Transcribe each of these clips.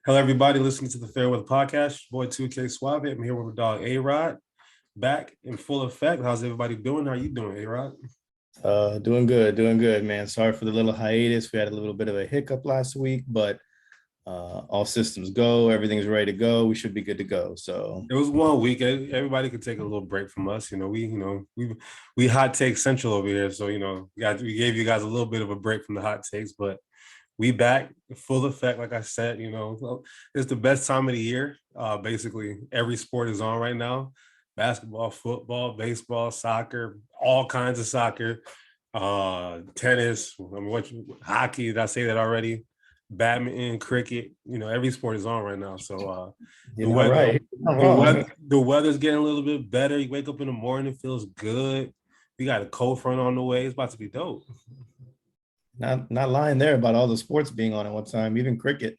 Hello, everybody listening to the Fairweather Podcast. Boy, 2K Suave. I'm here with my dog, A-Rod, back in full effect. How's everybody doing? How you doing, A-Rod? Doing good, man. Sorry for the little hiatus. We had a little bit of a hiccup last week, but all systems go. Everything's ready to go. We should be good to go. So It was 1 week. Everybody could take a little break from us. We hot take central over here. So, we gave you guys a little bit of a break from the hot takes, but we back full effect. Like I said, it's the best time of the year. Basically, every sport is on right now. Basketball, football, baseball, soccer, all kinds of soccer, tennis, hockey, did I say that already? Badminton, cricket, every sport is on right now. So you're not right. the weather's getting a little bit better. You wake up in the morning, it feels good. We got a cold front on the way. It's about to be dope. Not lying there about all the sports being on at one time, even cricket.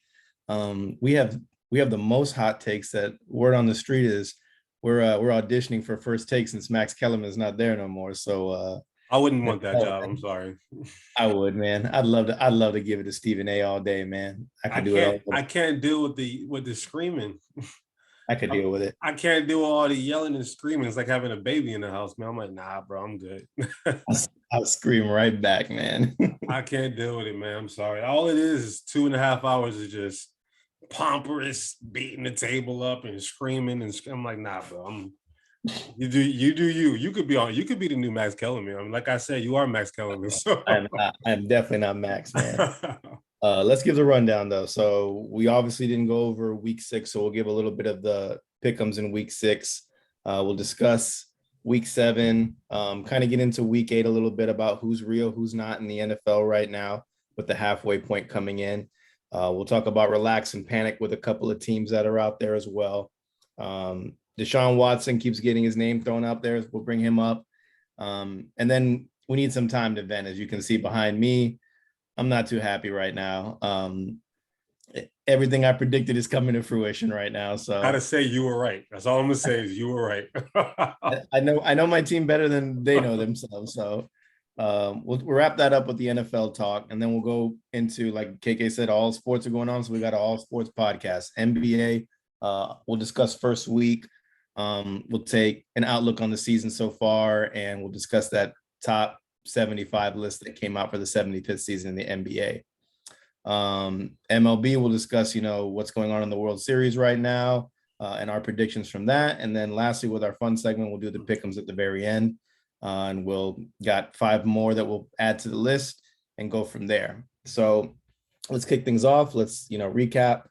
We have the most hot takes. That word on the street is we're auditioning for first take since Max Kellerman is not there no more. So I wouldn't want that job. I'm sorry. I would, man. I'd love to give it to Stephen A all day, man. I can't deal with the screaming. I could deal with it. I can't do all the yelling and screaming. It's like having a baby in the house, man. I'm like, nah, bro, I'm good. I'll scream right back, man. I can't deal with it, man. I'm sorry. All it is 2.5 hours of just pompous, beating the table up and screaming. And I'm like, nah, bro. You do you. You could be the new Max Kellerman. I mean, like I said, you are Max Kellerman. So I'm definitely not Max, man. Let's give the rundown though. So we obviously didn't go over week 6, so we'll give a little bit of the Pickems in week 6. We'll discuss week 7, kind of get into week 8 a little bit about who's real, who's not in the NFL right now with the halfway point coming in. We'll talk about relax and panic with a couple of teams that are out there as well. Deshaun Watson keeps getting his name thrown out there. We'll bring him up. And then we need some time to vent. As you can see behind me, I'm not too happy right now. Everything I predicted is coming to fruition right now. So gotta say you were right. That's all I'm gonna say is you were right. I know my team better than they know themselves. So we'll wrap that up with the NFL talk, and then we'll go into, like KK said, all sports are going on. So we got an all sports podcast. NBA. We'll discuss first week. We'll take an outlook on the season so far, and we'll discuss that top 75 list that came out for the 75th season in the NBA. MLB will discuss, what's going on in the World Series right now, and our predictions from that. And then lastly, with our fun segment, we'll do the Pickems at the very end. And we'll got 5 more that we'll add to the list and go from there. So let's kick things off. Let's, recap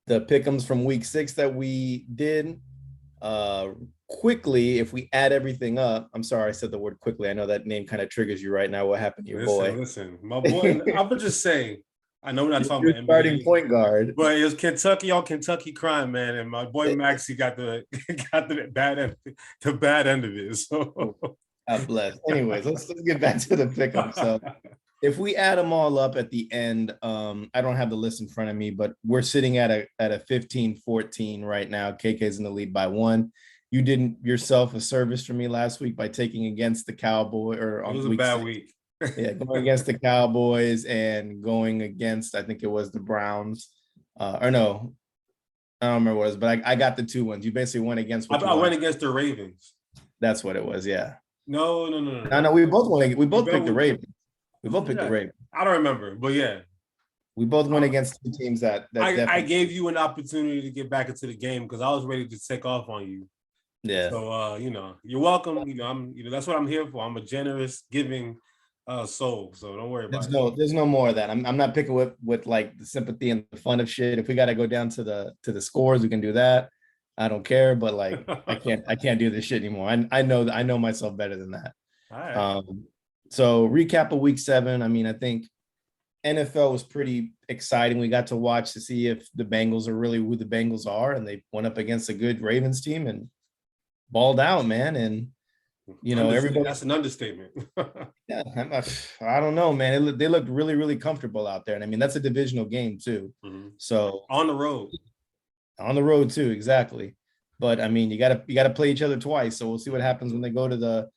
the Pickems from week 6 that we did. Quickly, if we add everything up, I'm sorry I said the word quickly. I know that name kind of triggers you right now. What happened to your boy? Listen, my boy. I'm just saying. I know we're not talking about NBA, starting point guard, but it was Kentucky crime, man, and my boy Maxie got the bad end of it. So God bless. Anyways, let's get back to the pickup. So if we add them all up at the end, I don't have the list in front of me, but we're sitting at a 15-14 right now. KK's in the lead by 1. You did yourself a service for me last week by taking against the Cowboys. It was a bad week. Yeah, going against the Cowboys and going against, I think it was the Browns. Or no, I don't remember what it was, but I got the 2 wins. You basically went against. I went against the Ravens. That's what it was. Yeah. No. We both won. We both picked the Ravens. We both picked the Ravens. I don't remember, but yeah. We both went against 2 teams that I gave you an opportunity to get back into the game because I was ready to take off on you. Yeah. So you're welcome. That's what I'm here for. I'm a generous, giving soul. So don't worry about it. There's no more of that. I'm not picking with like the sympathy and the fun of shit. If we got to go down to the scores, we can do that. I don't care, but like I can't do this shit anymore. I know myself better than that. All right. So recap of week 7. I mean, I think NFL was pretty exciting. We got to watch to see if the Bengals are really who the Bengals are, and they went up against a good Ravens team and balled out, man. And everybody. That's an understatement. Yeah, I don't know, man. They looked really, really comfortable out there, and I mean that's a divisional game too. Mm-hmm. So on the road too, exactly. But I mean, you gotta play each other twice. So we'll see what happens when they go to the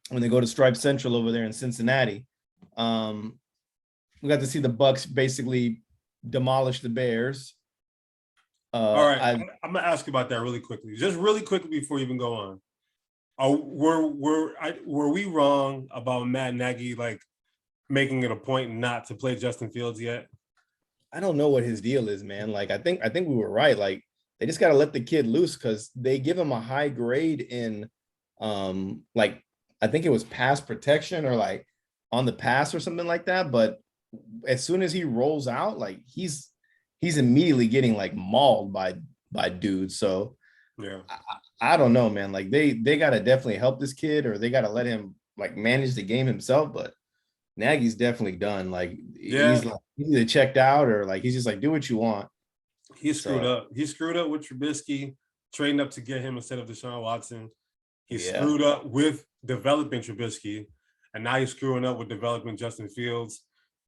when they go to Stripe Central over there in Cincinnati. We got to see the Bucks basically demolish the Bears. All right, I'm gonna ask you about that really quickly. Just really quickly before you even go on. Were we wrong about Matt Nagy like making it a point not to play Justin Fields yet? I don't know what his deal is, man. Like I think we were right. Like they just got to let the kid loose because they give him a high grade in like I think it was pass protection or like on the pass or something like that. But as soon as he rolls out, like he's immediately getting like mauled by dudes. So yeah, I don't know, man. Like they got to definitely help this kid or they got to let him like manage the game himself. But Nagy's definitely done. Like yeah, he's either checked out or like he's just like do what you want. he screwed up. He screwed up with Trubisky, trading up to get him instead of Deshaun Watson. He screwed up with developing Trubisky, and now he's screwing up with developing Justin Fields.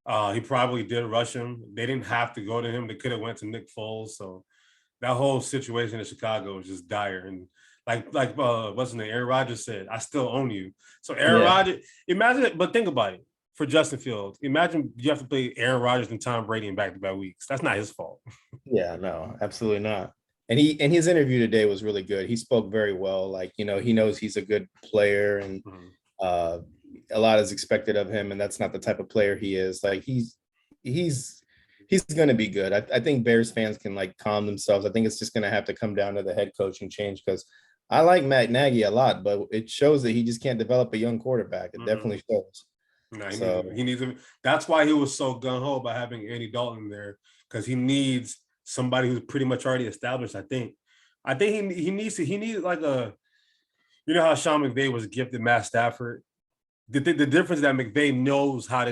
He probably did rush him. They didn't have to go to him. They could have went to Nick Foles. So that whole situation in Chicago was just dire. And like what's his name? Aaron Rodgers said, "I still own you." So Aaron Rodgers, imagine it, but think about it. For Justin Fields, imagine you have to play Aaron Rodgers and Tom Brady in back-to-back weeks. That's not his fault. Yeah, no, absolutely not. And his interview today was really good. He spoke very well. Like, you know, he knows he's a good player and a lot is expected of him. And that's not the type of player he is. Like he's going to be good. I think Bears fans can like calm themselves. I think it's just going to have to come down to the head coaching change because I like Matt Nagy a lot, but it shows that he just can't develop a young quarterback. It definitely shows. No, he needs him. That's why he was so gung-ho about having Andy Dalton there, because he needs somebody who's pretty much already established. I think he needs like a, you know how Sean McVay was gifted Matt Stafford. The difference is that McVay knew how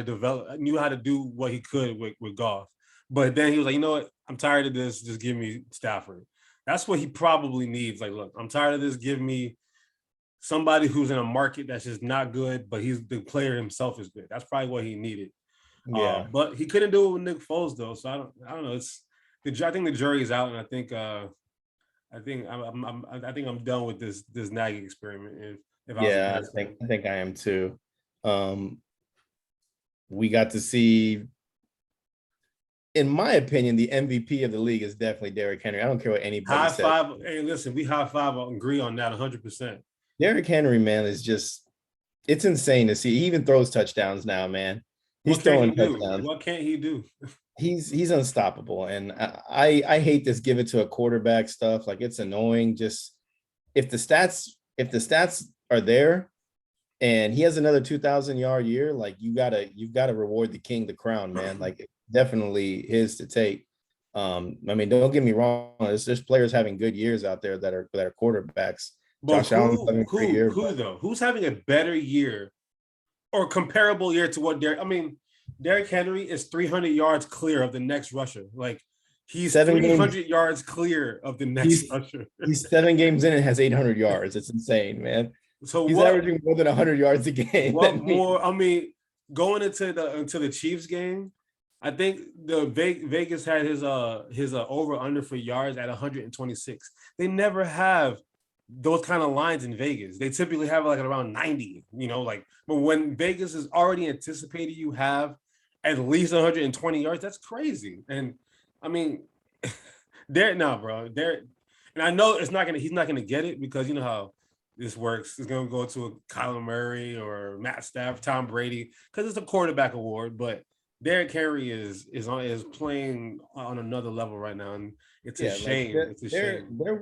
to do what he could with Goff. But then he was like, you know what? I'm tired of this. Just give me Stafford. That's what he probably needs. Like, look, I'm tired of this. Give me somebody who's in a market that's just not good, but the player himself is good. That's probably what he needed. Yeah. But he couldn't do it with Nick Foles though. So I don't know. I think the jury's out, and I think I'm done with this Nagy experiment. If I think I am too. We got to see, in my opinion, the MVP of the league is definitely Derrick Henry. I don't care what anybody says. High five. Hey, listen, we high five and agree on that 100%. Derrick Henry, man, is just, it's insane to see. He even throws touchdowns now, man. He's throwing touchdowns. What can't he do? He's unstoppable. And I hate this give it to a quarterback stuff. Like it's annoying. Just if the stats are there and he has another 2,000-yard year, like you've got to reward the king, the crown, man. Like definitely his to take. I mean, don't get me wrong. There's players having good years out there that are quarterbacks. But Josh Allen, who's having a better year or comparable year to what Derrick? I mean, Derrick Henry is 300 yards clear of the next rusher. Like he's 300 yards clear of the next rusher. He's 7 games in and has 800 yards. It's insane, man. So he's averaging more than 100 yards a game. What more? I mean, going into the Chiefs game, I think the Vegas had his over under for yards at 126. They never have those kind of lines in Vegas. They typically have like around 90, you know, like, but when Vegas is already anticipated you have at least 120 yards, that's crazy. And I mean, and I know he's not gonna get it because you know how this works. It's gonna go to a Kyler Murray or Matt Stafford, Tom Brady, because it's a quarterback award, but Derrick Henry is playing on another level right now, and it's a shame. It's a shame. They're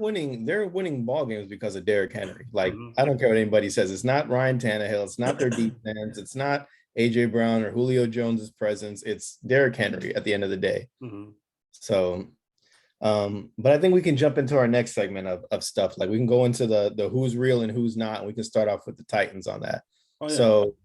winning ball games because of Derrick Henry. Like I don't care what anybody says. It's not Ryan Tannehill. It's not their defense. It's not AJ Brown or Julio Jones's presence. It's Derrick Henry at the end of the day. So, but I think we can jump into our next segment of stuff. Like we can go into the who's real and who's not. And we can start off with the Titans on that. Oh, yeah. So,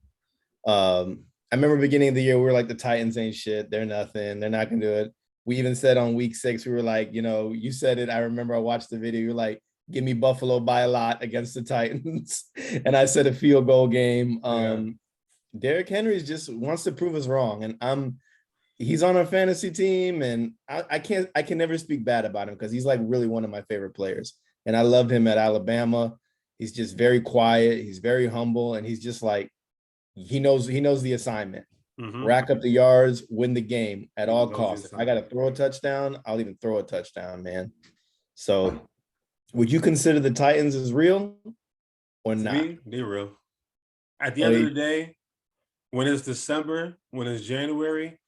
I remember beginning of the year, we were like, the Titans ain't shit. They're nothing. They're not going to do it. We even said on week 6, we were like, you know, you said it. I remember I watched the video. You're like, give me Buffalo by a lot against the Titans. And I said a field goal game. Derrick Henry just wants to prove us wrong. And he's on our fantasy team. And I can never speak bad about him because he's like really one of my favorite players. And I loved him at Alabama. He's just very quiet. He's very humble. And he's just like, he knows the assignment. rack up the yards, win the game at all That was costs. If I got insane. to throw a touchdown, I'll even throw a touchdown, man. So would you consider the Titans as real or To not? me, they real. At the Oh, end of the day, when it's December, when it's January,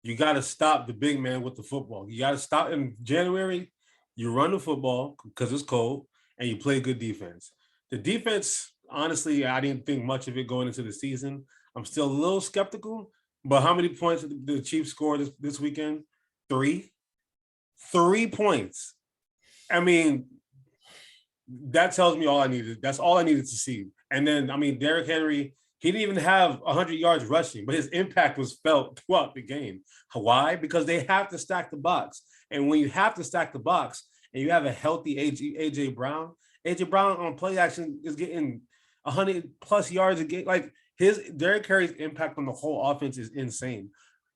you got to stop the big man with the football. You got to stop in January. You run the football because it's cold, and you play good defense. The defense, honestly, I didn't think much of it going into the season. I'm still a little skeptical. But how many points did the Chiefs score this weekend? 3. 3 points. I mean, that tells me all I needed. That's all I needed to see. And then, I mean, Derrick Henry, he didn't even have 100 yards rushing, but his impact was felt throughout the game. Why? Because they have to stack the box. And when you have to stack the box and you have a healthy AJ Brown, AJ Brown on play action is getting 100 plus yards a game. Like his Derrick Henry's impact on the whole offense is insane.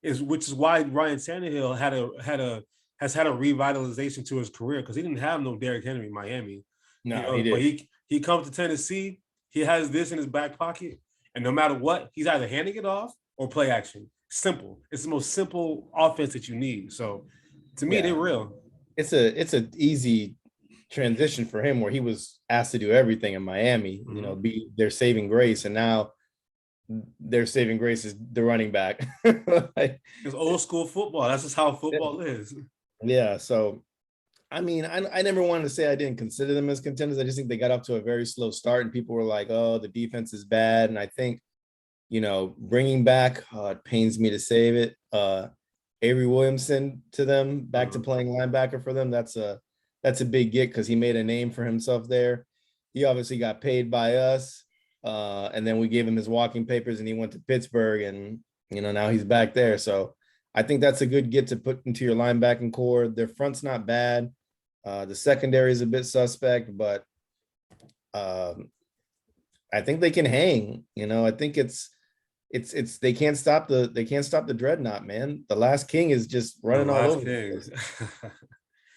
Which is why Ryan Tannehill has had a revitalization to his career because he didn't have no Derrick Henry in Miami. no, he did. But he comes to Tennessee, he has this in his back pocket, and no matter what, he's either handing it off or play action. Simple. It's the most simple offense that you need. So to me, they're real. It's an easy transition for him where he was asked to do everything in Miami, be their saving grace, and now their saving grace is the running back. It's old school football. That's just how football is. Yeah. So, I mean, I never wanted to say I didn't consider them as contenders. I just think they got off to a very slow start, and people were like, "Oh, the defense is bad." And I think, bringing back, it pains me to say it, Avery Williamson to them back to playing linebacker for them. That's a big get because he made a name for himself there. He obviously got paid by us. And then we gave him his walking papers and he went to Pittsburgh and, now he's back there. So I think that's a good get to put into your linebacking core. Their front's not bad. The secondary is a bit suspect, but I think they can hang. I think it's they can't stop the dreadnought, man. The last king is just running all over.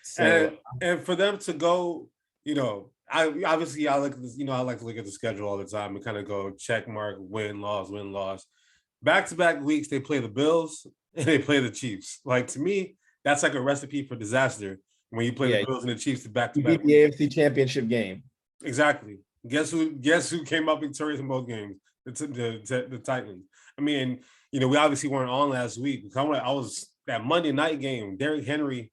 So, and for them to go, I look at this, I like to look at the schedule all the time and kind of go check mark, win, loss. Back-to-back weeks, they play the Bills and they play the Chiefs. Like to me, that's like a recipe for disaster when you play the Bills and the Chiefs back-to-back. You beat the AFC Championship game. Exactly. Guess who came up victorious in both games? The Titans. I mean, we obviously weren't on last week. I was that Monday night game. Derrick Henry,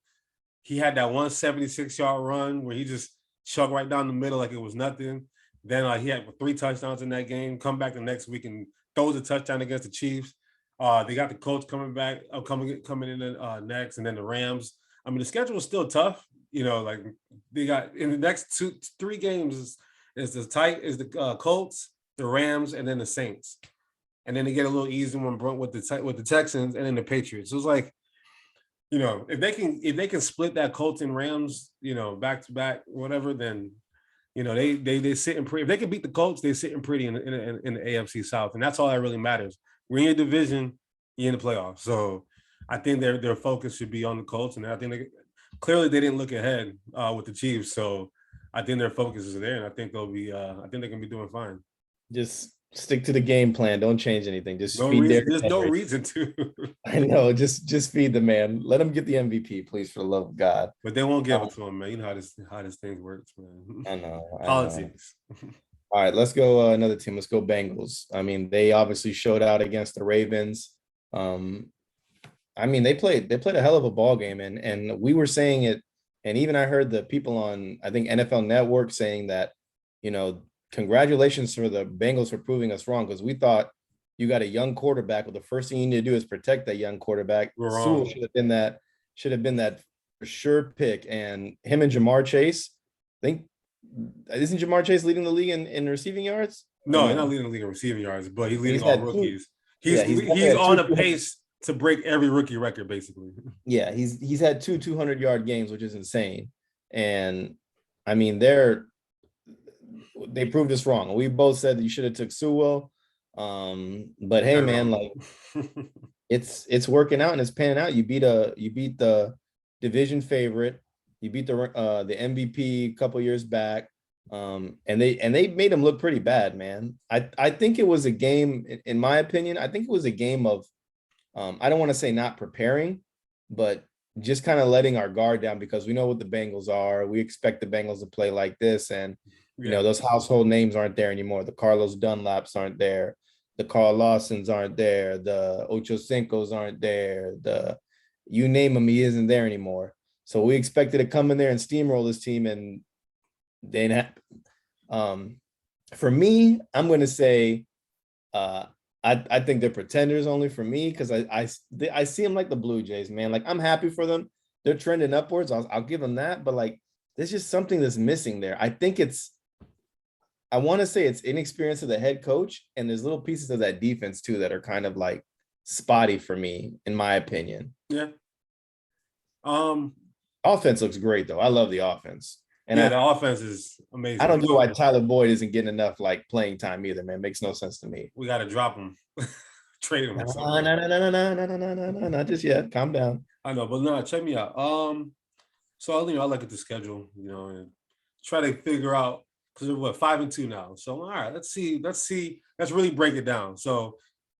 he had that 176-yard run where he just chugged right down the middle like it was nothing. Then he had 3 touchdowns in that game. Come back the next week and throws a touchdown against the Chiefs. They got the Colts coming back, coming in next, and then the Rams. I mean, the schedule is still tough. Like they got in the next 3 games is the Colts, the Rams, and then the Saints, and then they get a little easy one with the Texans and then the Patriots. So it's like, if they can split that Colts and Rams, back to back, whatever, then they sitting pretty. If they can beat the Colts, they sitting pretty in the AFC South, and that's all that really matters. We're in your division, you're in the playoffs. So I think their focus should be on the Colts, and I think clearly they didn't look ahead with the Chiefs. So I think their focus is there, and I think they'll be. I think they can be doing fine. Just stick to the game plan. Don't change anything. Just there's no reason to. I know. Just feed the man. Let him get the MVP, please, for the love of God. But they won't give it to him, man. You know how this thing works, man. I know. Politics. All right, let's go another team. Let's go Bengals. I mean, they obviously showed out against the Ravens. I mean, they played a hell of a ball game, and we were saying it, and even I heard the people on, I think, NFL Network saying that, congratulations for the Bengals for proving us wrong, because we thought you got a young quarterback. Well, the first thing you need to do is protect that young quarterback. Sewell should have been that for sure pick, and him and Jamar Chase. I think isn't Jamar Chase leading the league in receiving yards? No, he's not leading the league in receiving yards, but he's leading all rookies. He's on a pace to break every rookie record, basically. Yeah, he's had 200-yard games, which is insane. And I mean, they proved us wrong. We both said that you should have took Sewell. But hey, man, like it's working out and it's panning out. You beat the division favorite. You beat the MVP a couple years back. And they made him look pretty bad, man. I think it was a game, in my opinion, I think it was a game of I don't want to say not preparing, but just kind of letting our guard down because we know what the Bengals are. We expect the Bengals to play like this. And, those household names aren't there anymore. The Carlos Dunlaps aren't there. The Carl Lawsons aren't there. The Ocho Cincos aren't there. You name him, he isn't there anymore. So we expected to come in there and steamroll this team, and they didn't happen. For me, I'm going to say I think they're pretenders only for me because I see them like the Blue Jays, man. Like, I'm happy for them. They're trending upwards. I'll give them that. But, like, there's just something that's missing there. I want to say it's inexperience of the head coach, and there's little pieces of that defense too that are kind of like spotty for me, in my opinion. Yeah. Offense looks great though. I love the offense. And the offense is amazing. I don't know why Tyler Boyd isn't getting enough like playing time either, man. Makes no sense to me. We got to drop him, trade him. No, not just yet. Calm down. I know, but no, check me out. So I look at the schedule, and try to figure out because we're 5-2 now. So all right, let's see. Let's really break it down. So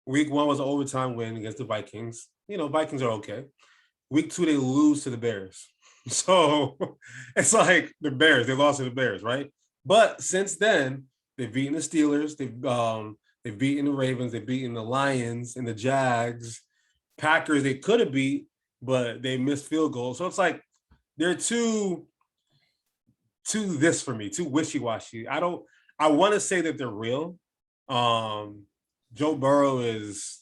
week 1 was an overtime win against the Vikings. Vikings are okay. Week 2 they lose to the Bears. So it's like the Bears, they lost to the Bears, right? But since then, they've beaten the Steelers, they've beaten the Ravens, they've beaten the Lions and the Jags, Packers they could have beat, but they missed field goals. So it's like they're too this for me, too wishy-washy. I want to say that they're real. Joe Burrow is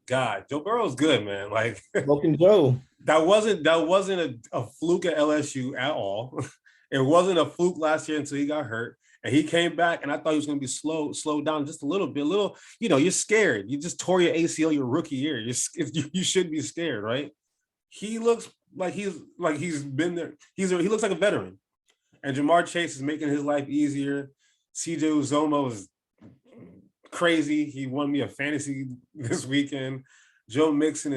God. Joe Burrow's good, man. Like Smoking Joe. That wasn't a fluke at LSU at all. It wasn't a fluke last year until he got hurt. And he came back, and I thought he was going to be slowed down just a little bit. You're scared. You just tore your ACL your rookie year. You should be scared, right? He looks like he's been there. He looks like a veteran. And Jamar Chase is making his life easier. CJ Uzoma was crazy. He won me a fantasy this weekend. Joe Mixon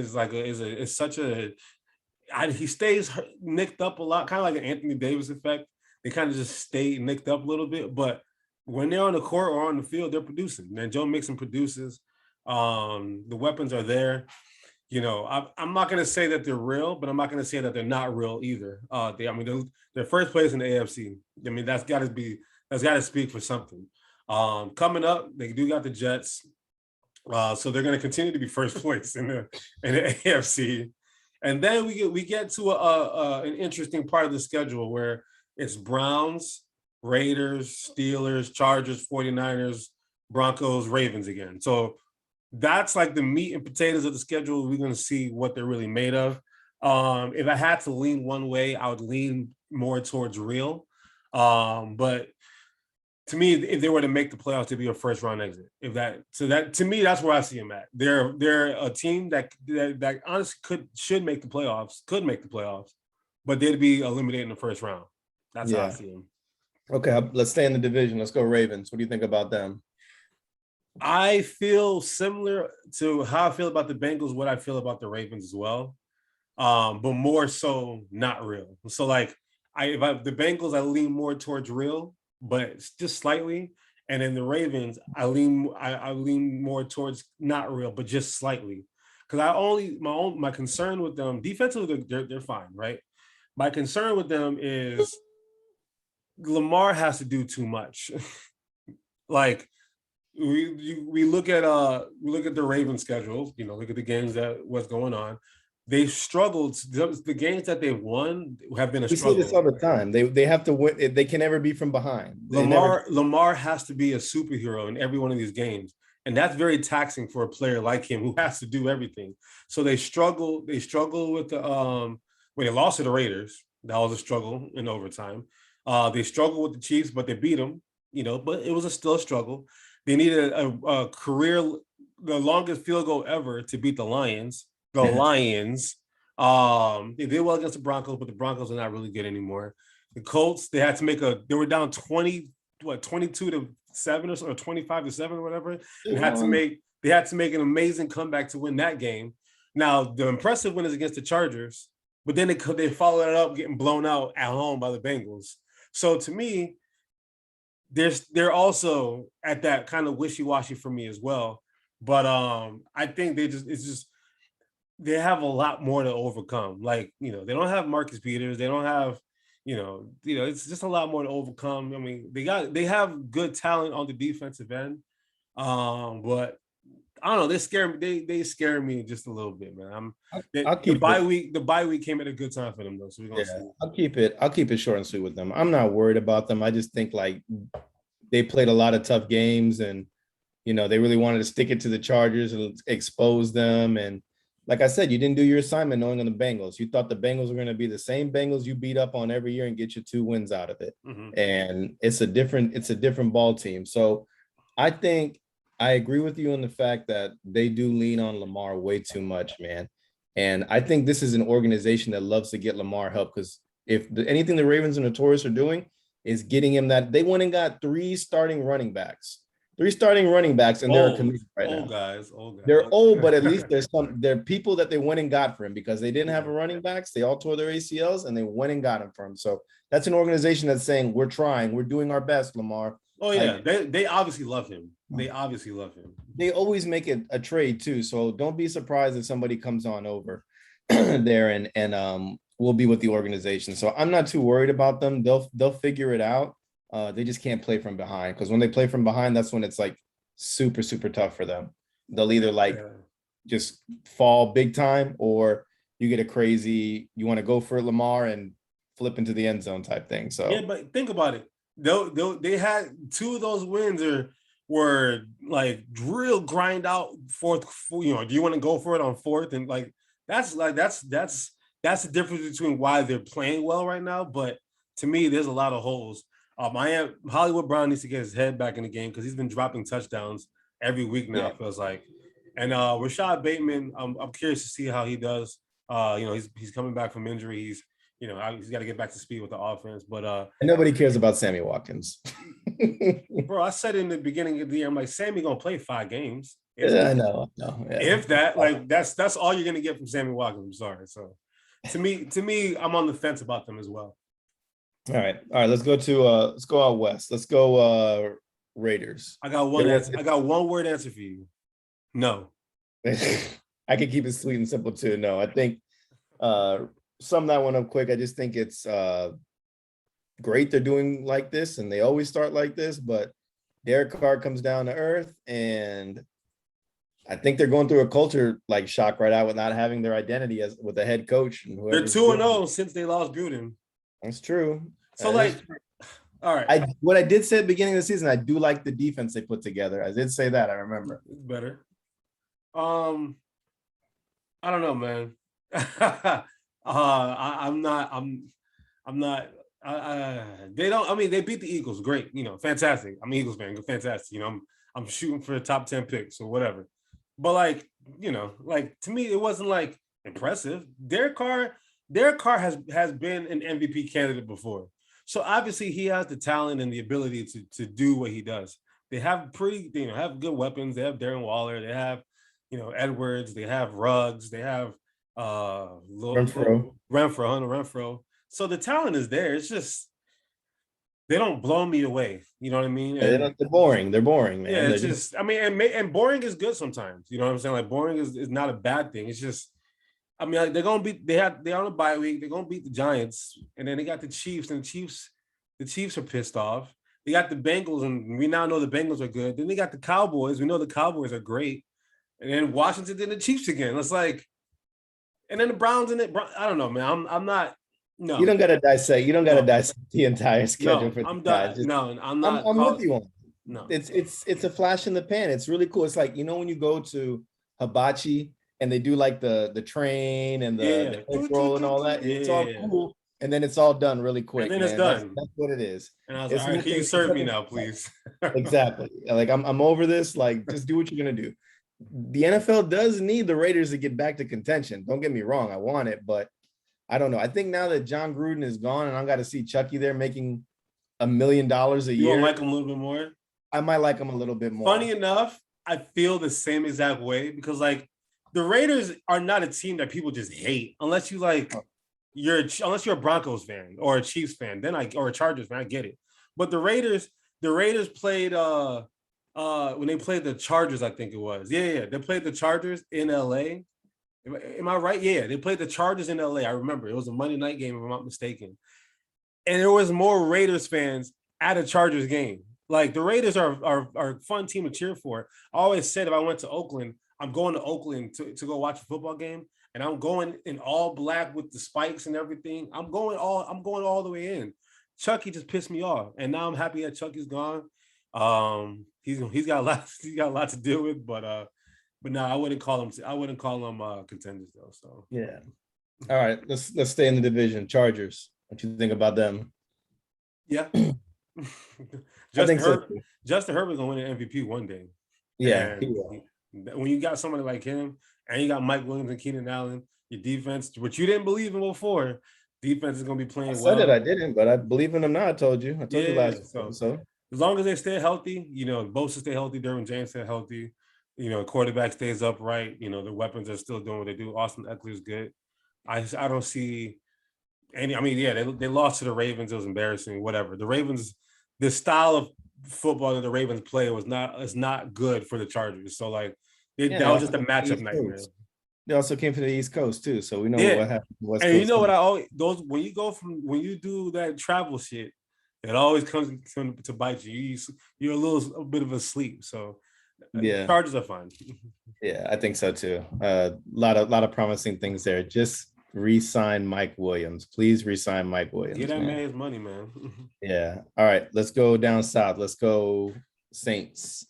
he stays nicked up a lot, kind of like an Anthony Davis effect. They kind of just stay nicked up a little bit, but when they're on the court or on the field, they're producing. Man, Joe Mixon produces. The weapons are there. I'm not going to say that they're real, but I'm not going to say that they're not real either. They're first place in the AFC. That's got to speak for something. Coming up, they do got the Jets. So they're going to continue to be first place in the AFC. And then we get to an interesting part of the schedule where it's Browns, Raiders, Steelers, Chargers, 49ers, Broncos, Ravens again. So that's like the meat and potatoes of the schedule. We're going to see what they're really made of. If I had to lean one way, I would lean more towards real. But to me, if they were to make the playoffs, they'd be a first round exit. To me, that's where I see them at. They're a team that honestly could make the playoffs, but they'd be eliminated in the first round. That's how I see them. Okay, let's stay in the division. Let's go Ravens. What do you think about them? I feel similar to how I feel about the Bengals, what I feel about the Ravens as well, but more so not real. So like, the Bengals, I lean more towards real, but just slightly. And then the Ravens, I lean more towards not real, but just slightly. Because my concern with them defensively, they're fine, right? My concern with them is Lamar has to do too much. Like we look at the Ravens schedule, look at the games what's going on. They've struggled. The games that they've won have been a struggle. We see this all the time. They have to win. They can never be from behind. Lamar has to be a superhero in every one of these games. And that's very taxing for a player like him who has to do everything. So they struggle with when they lost to the Raiders. That was a struggle in overtime. They struggled with the Chiefs, but they beat them, but it was still a struggle. They needed a career, the longest field goal ever to beat the Lions. The Lions, they did well against the Broncos, but the Broncos are not really good anymore. The Colts, they were down 22-7 or 25-7 or whatever. They had to make an amazing comeback to win that game. Now, the impressive win is against the Chargers, but then they followed it up getting blown out at home by the Bengals. So to me, they're also at that kind of wishy-washy for me as well. But I think they have a lot more to overcome. Like, they don't have Marcus Peters. They don't have, it's just a lot more to overcome. I mean, they have good talent on the defensive end. But I don't know. They scare me just a little bit, man. I'll keep the bye week came at a good time for them though. So we're gonna see. I'll keep it short and sweet with them. I'm not worried about them. I just think like they played a lot of tough games and they really wanted to stick it to the Chargers and expose them. And like I said, you didn't do your assignment knowing on the Bengals. You thought the Bengals were going to be the same Bengals you beat up on every year and get you 2 wins out of it. Mm-hmm. And it's a different ball team. So I think I agree with you on the fact that they do lean on Lamar way too much, man. And I think this is an organization that loves to get Lamar help because if anything the Ravens and the Notorious are doing is getting him that they went and got 3 starting running backs. 3 starting running backs, and they're committed right now. Old guys. They're old, but at least there are people that they went and got for him because they didn't have a running backs. They all tore their ACLs, and they went and got him for him. So that's an organization that's saying, we're trying. We're doing our best, Lamar. Oh, yeah. They obviously love him. They obviously love him. They always make it a trade, too. So don't be surprised if somebody comes on over there and will be with the organization. So I'm not too worried about them. They'll figure it out. They just can't play from behind because when they play from behind, that's when it's like super, super tough for them. They'll either just fall big time or you get a crazy, you want to go for Lamar and flip into the end zone type thing. So yeah, but think about it. They had 2 of those wins were like real grind out fourth. Do you want to go for it on 4th? And like that's the difference between why they're playing well right now. But to me, there's a lot of holes. Hollywood Brown needs to get his head back in the game because he's been dropping touchdowns every week now. It feels like. And Rashad Bateman, I'm curious to see how he does. He's coming back from injury. He's got to get back to speed with the offense. But and nobody cares about Sammy Watkins. Bro, I said in the beginning of the year, I'm like, Sammy gonna play 5 games. I know. Yeah. If that, like, that's all you're gonna get from Sammy Watkins. I'm sorry. So to me, I'm on the fence about them as well. All right. Let's go out west. Let's go Raiders. I got one answer. I got one word answer for you. No. I can keep it sweet and simple too. No, I think sum that one up quick. I just think it's great they're doing like this, and they always start like this. But Derek Carr comes down to earth, and I think they're going through a culture like shock right out with not having their identity as with the head coach. And they're 2-0 since they lost Gruden. That's true. So all right. What I did say at the beginning of the season, I do like the defense they put together. I did say that. I remember. It's better. I don't know, man. I'm not. They don't. I mean, they beat the Eagles. Great. Fantastic. I'm an Eagles fan. Fantastic. I'm shooting for a top 10 picks or whatever. But like to me, it wasn't like impressive. Derek Carr has been an MVP candidate before. So obviously he has the talent and the ability to do what he does. They have have good weapons. They have Darren Waller. They have, Edwards. They have Ruggs. They have Renfro. So the talent is there. It's just they don't blow me away. You know what I mean? And, they're boring. They're boring, man. Yeah, it's just I mean, and boring is good sometimes. You know what I'm saying? Like boring is not a bad thing. It's just I mean, like, they're on a bye week. They're gonna beat the Giants, and then they got the Chiefs, and the Chiefs are pissed off. They got the Bengals, and we now know the Bengals are good. Then they got the Cowboys. We know the Cowboys are great, and then Washington, then the Chiefs again. It's like, and then the Browns and I don't know, man. I'm not. No, you don't gotta dissect. You don't gotta dissect the entire schedule. I'm done. I'm not. I'm with you on. No, it's a flash in the pan. It's really cool. It's like when you go to Hibachi. And they do like the train and the roll and all that. It's all cool. And then it's all done really quick. And then it's done. That's what it is. And I was like, all right, can you serve me now, please? Exactly. Like I'm over this. Like, just do what you're gonna do. The NFL does need the Raiders to get back to contention. Don't get me wrong. I want it, but I don't know. I think now that John Gruden is gone and I got to see Chucky there making $1 million a year. You don't like him a little bit more? I might like him a little bit more. Funny enough, I feel the same exact way because like the Raiders are not a team that people just hate unless you unless you're a Broncos fan or a Chiefs fan, or a Chargers fan, I get it. But the Raiders played when they played the Chargers, I think it was. Yeah. They played the Chargers in LA. Am I right? Yeah, they played the Chargers in LA. I remember it was a Monday night game, if I'm not mistaken. And there was more Raiders fans at a Chargers game. Like the Raiders are a fun team to cheer for. I always said if I went to Oakland, I'm going to Oakland to go watch a football game, and I'm going in all black with the spikes and everything. I'm going all the way in. Chucky just pissed me off, and now I'm happy that Chucky's gone. He's got a lot to deal with, but no, I wouldn't call them contenders though. So yeah. All right, let's stay in the division. Chargers. What you think about them? Yeah. Justin Herbert's gonna win an MVP one day. Yeah. When you got somebody like him and you got Mike Williams and Keenan Allen, your defense, which you didn't believe in before, defense is gonna be playing well. I said it, I didn't, but I believe in them now. I told you you last time. So as long as they stay healthy, Bosa stay healthy, Derwin James stay healthy, quarterback stays upright, the weapons are still doing what they do. Austin Eckler is good. I don't see any. I mean, yeah, they lost to the Ravens. It was embarrassing. Whatever. The Ravens, the style of football that the Ravens play is not good for the Chargers. So like, that was just a matchup nightmare. They also came from the East Coast too, so we know what happened. West and Coast, you know what I always when you do that travel shit, it always comes to bite you. You're a bit of a sleep. So yeah, Chargers are fine. Yeah, I think so too. Lot of promising things there. Just re-sign Mike Williams. Please re-sign Mike Williams. Get that man his money, man. Yeah. All right, let's go down south. Let's go Saints.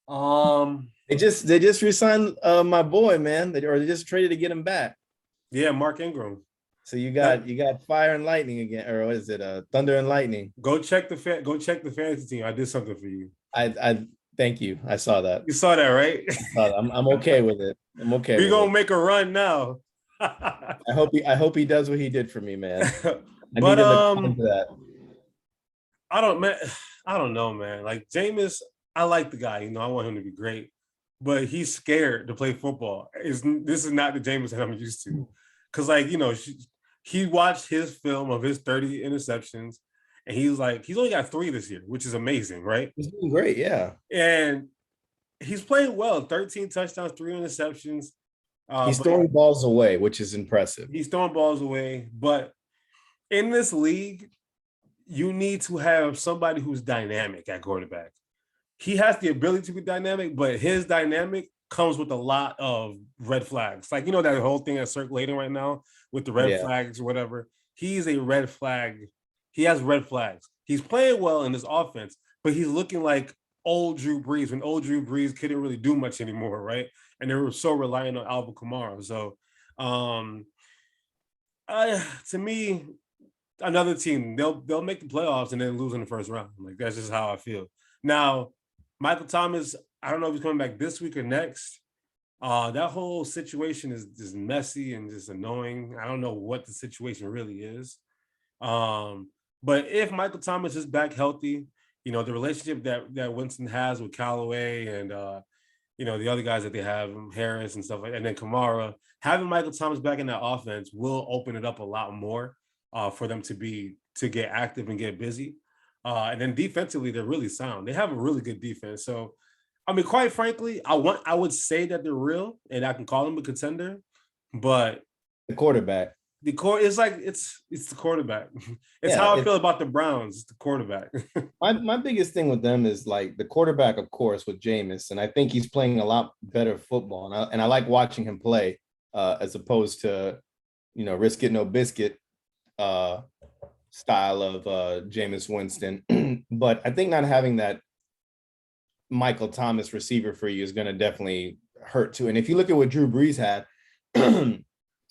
They just re-signed my boy, man. They just traded to get him back. Yeah, Mark Ingram. So you got fire and lightning again, or what is it? Thunder and lightning. Go check the fantasy team. I did something for you. I thank you. I saw that. You saw that, right? I'm okay with it. I'm okay. We're gonna make a run now. I hope he does what he did for me, man. But I don't know, man. Like Jameis, I like the guy. I want him to be great, but he's scared to play football. This is not the Jameis that I'm used to, because he watched his film of his 30 interceptions, and he's only got 3 this year, which is amazing, right? He's doing great, yeah. And he's playing well. 13 touchdowns, 3 interceptions. He's throwing balls away, which is impressive. He's throwing balls away, but in this league, you need to have somebody who's dynamic at quarterback. He has the ability to be dynamic, but his dynamic comes with a lot of red flags. Like, that whole thing that's circulating right now with the red flags or whatever. He's a red flag. He has red flags. He's playing well in this offense, but he's looking like old Drew Brees when old Drew Brees couldn't really do much anymore, right? And they were so reliant on Alvin Kamara. So, to me, another team, they'll make the playoffs and then lose in the first round. Like, that's just how I feel. Now, Michael Thomas, I don't know if he's coming back this week or next. That whole situation is just messy and just annoying. I don't know what the situation really is. But if Michael Thomas is back healthy, the relationship that Winston has with Callaway and the other guys that they have, Harris and stuff like that, and then Kamara, having Michael Thomas back in that offense will open it up a lot more for them to get active and get busy. And then defensively, they're really sound. They have a really good defense. So, I mean, quite frankly, I would say that they're real and I can call them a contender, but the quarterback. The core is it's the quarterback. It's how I feel about the Browns. It's the quarterback. my biggest thing with them is like the quarterback, of course, with Jameis, and I think he's playing a lot better football, and I like watching him play as opposed to risk it no biscuit style of Jameis Winston. But I think not having that Michael Thomas receiver for you is going to definitely hurt too. And if you look at what Drew Brees had.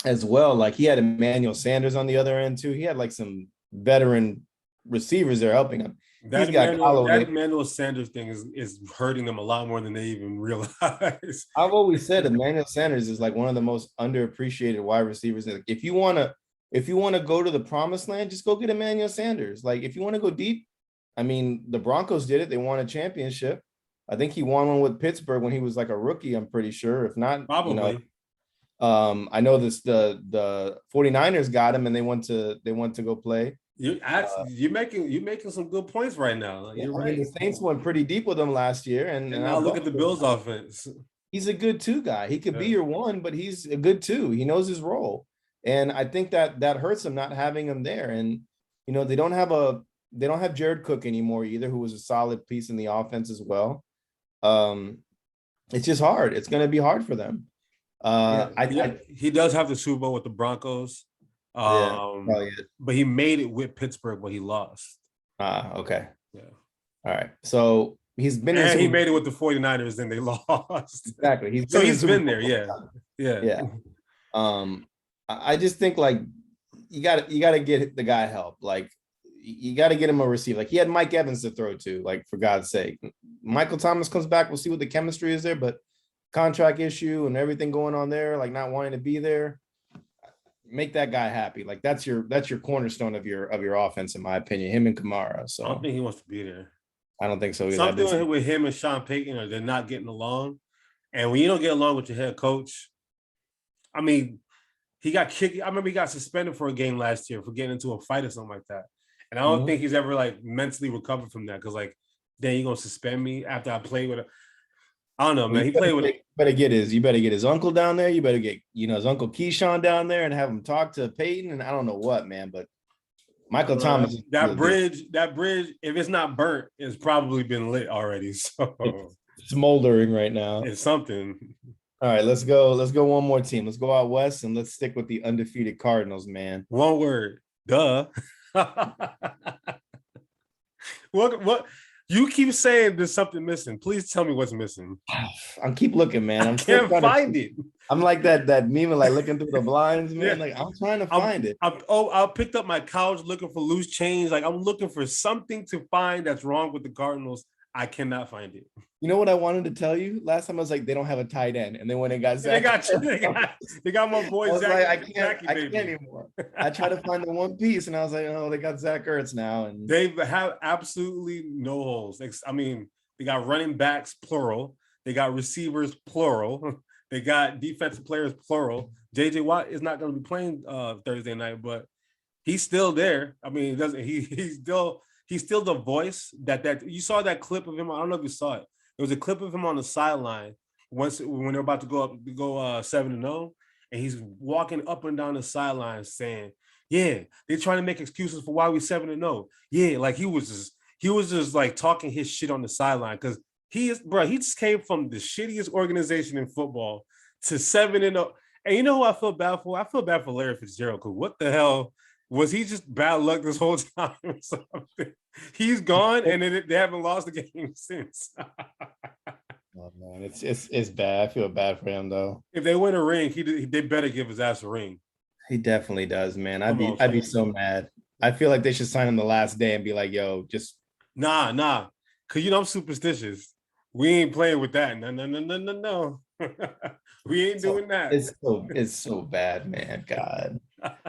As well, like he had Emmanuel Sanders on the other end too. He had like some veteran receivers there helping him. That Emmanuel Sanders thing is hurting them a lot more than they even realize. I've always said Emmanuel Sanders is like one of the most underappreciated wide receivers. If you want to go to the promised land, just go get Emmanuel Sanders. Like if you want to go deep, I mean, the Broncos did it. They won a championship. I think he won one with Pittsburgh when he was like a rookie. I'm pretty sure. If not, probably. I know the 49ers got him and they want to go play. You're making some good points right now. You're right. The Saints went pretty deep with them last year, and now look at the Bills offense. he's a good two guy. He could be Yeah. your one, but he's a good two. He knows his role. And I think that hurts him not having him there. And they don't have Jared Cook anymore either, who was a solid piece in the offense as well. It's just hard. It's going to be hard for them. He does have the Super Bowl with the Broncos. But he made it with Pittsburgh, but he lost. Okay. Yeah. All right. So he's been and he made it with the 49ers, then they lost. Exactly. He's been there. Yeah. I just think like you got to get the guy help. Like you got to get him a receiver. Like he had Mike Evans to throw to, like for God's sake. Michael Thomas comes back. We'll see what the chemistry is there, but contract issue and everything going on there, like not wanting to be there. Make that guy happy. Like that's your cornerstone of your offense, in my opinion. Him and Kamara. So I don't think he wants to be there. I don't think so either. Something with him and Sean Payton, they're not getting along. And when you don't get along with your head coach, I mean, he got kicked. I remember he got suspended for a game last year for getting into a fight or something like that. And I don't think he's ever like mentally recovered from that, because like, then you're gonna suspend me after I played with a. I don't know, man. He played with. You better get his uncle down there. You better get his uncle Keyshawn down there and have him talk to Peyton. And I don't know what, man, but Michael Thomas. That bridge, if it's not burnt, it's probably been lit already. So it's moldering right now. It's something. All right, let's go. Let's go one more team. Let's go out west and let's stick with the undefeated Cardinals, man. One word. Duh. What? You keep saying there's something missing. Please tell me what's missing. I keep looking, man. I can't find it. I'm like that meme, like looking through the blinds, man. Yeah. Like I'm trying to find it. I picked up my couch looking for loose change. Like I'm looking for something to find that's wrong with the Cardinals. I cannot find it. You know what I wanted to tell you? Last time I was like, they don't have a tight end, and then when they got Zach, they got my boy Zach. Like, I can't anymore. I tried to find the one piece, and I was like, oh, they got Zach Ertz now, and they have absolutely no holes. I mean, they got running backs plural. They got receivers plural. They got defensive players plural. JJ Watt is not going to be playing Thursday night, but he's still there. I mean, he's still the voice that you saw that clip of him. I don't know if you saw it. There was a clip of him on the sideline when they're about to go 7-0, and he's walking up and down the sideline saying, "Yeah, they're trying to make excuses for why we 7-0." Yeah, like he was just like talking his shit on the sideline, because he just came from the shittiest organization in football to 7-0. And you know who I feel bad for? I feel bad for Larry Fitzgerald, because what the hell? Was he just bad luck this whole time or something? He's gone, and they haven't lost the game since. Oh man, it's bad. I feel bad for him though. If they win a ring, they better give his ass a ring. He definitely does, man. I'd be so mad. I feel like they should sign him the last day and be like, "Yo, just nah," because I'm superstitious. We ain't playing with that. No. We ain't doing that. It's so bad, man. God.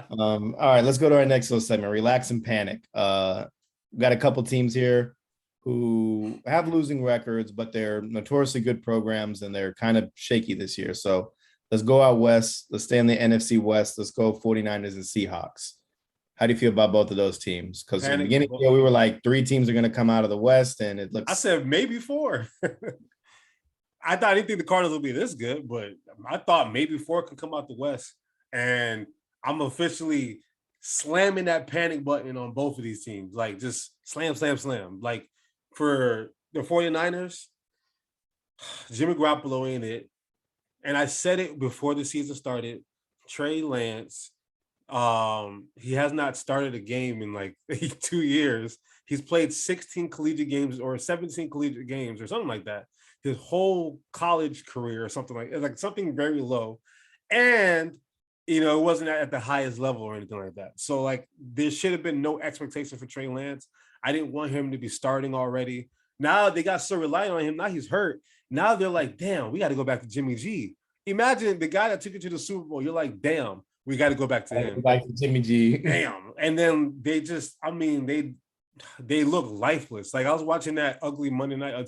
All right, let's go to our next little segment. Relax and panic. We've got a couple teams here who have losing records, but they're notoriously good programs, and they're kind of shaky this year. So let's go out west. Let's stay in the NFC West. Let's go 49ers and Seahawks. How do you feel about both of those teams? Because in the beginning, we were like 3 teams are going to come out of the West, and it looks. I said maybe 4. I didn't think the Cardinals would be this good, but I thought maybe 4 could come out the West. And I'm officially slamming that panic button on both of these teams. Like, just slam. Like, for the 49ers, Jimmy Garoppolo ain't it. And I said it before the season started. Trey Lance, he has not started a game in like 2 years. He's played 16 collegiate games or 17 collegiate games or something like that. His whole college career or something like something very low. And, it wasn't at the highest level or anything like that. So, like, there should have been no expectation for Trey Lance. I didn't want him to be starting already. Now they got so reliant on him. Now he's hurt. Now they're like, damn, we got to go back to Jimmy G. Imagine the guy that took you to the Super Bowl. You're like, damn, we got to go back to him. Back to Jimmy G. Damn. And then they look lifeless. Like, I was watching that ugly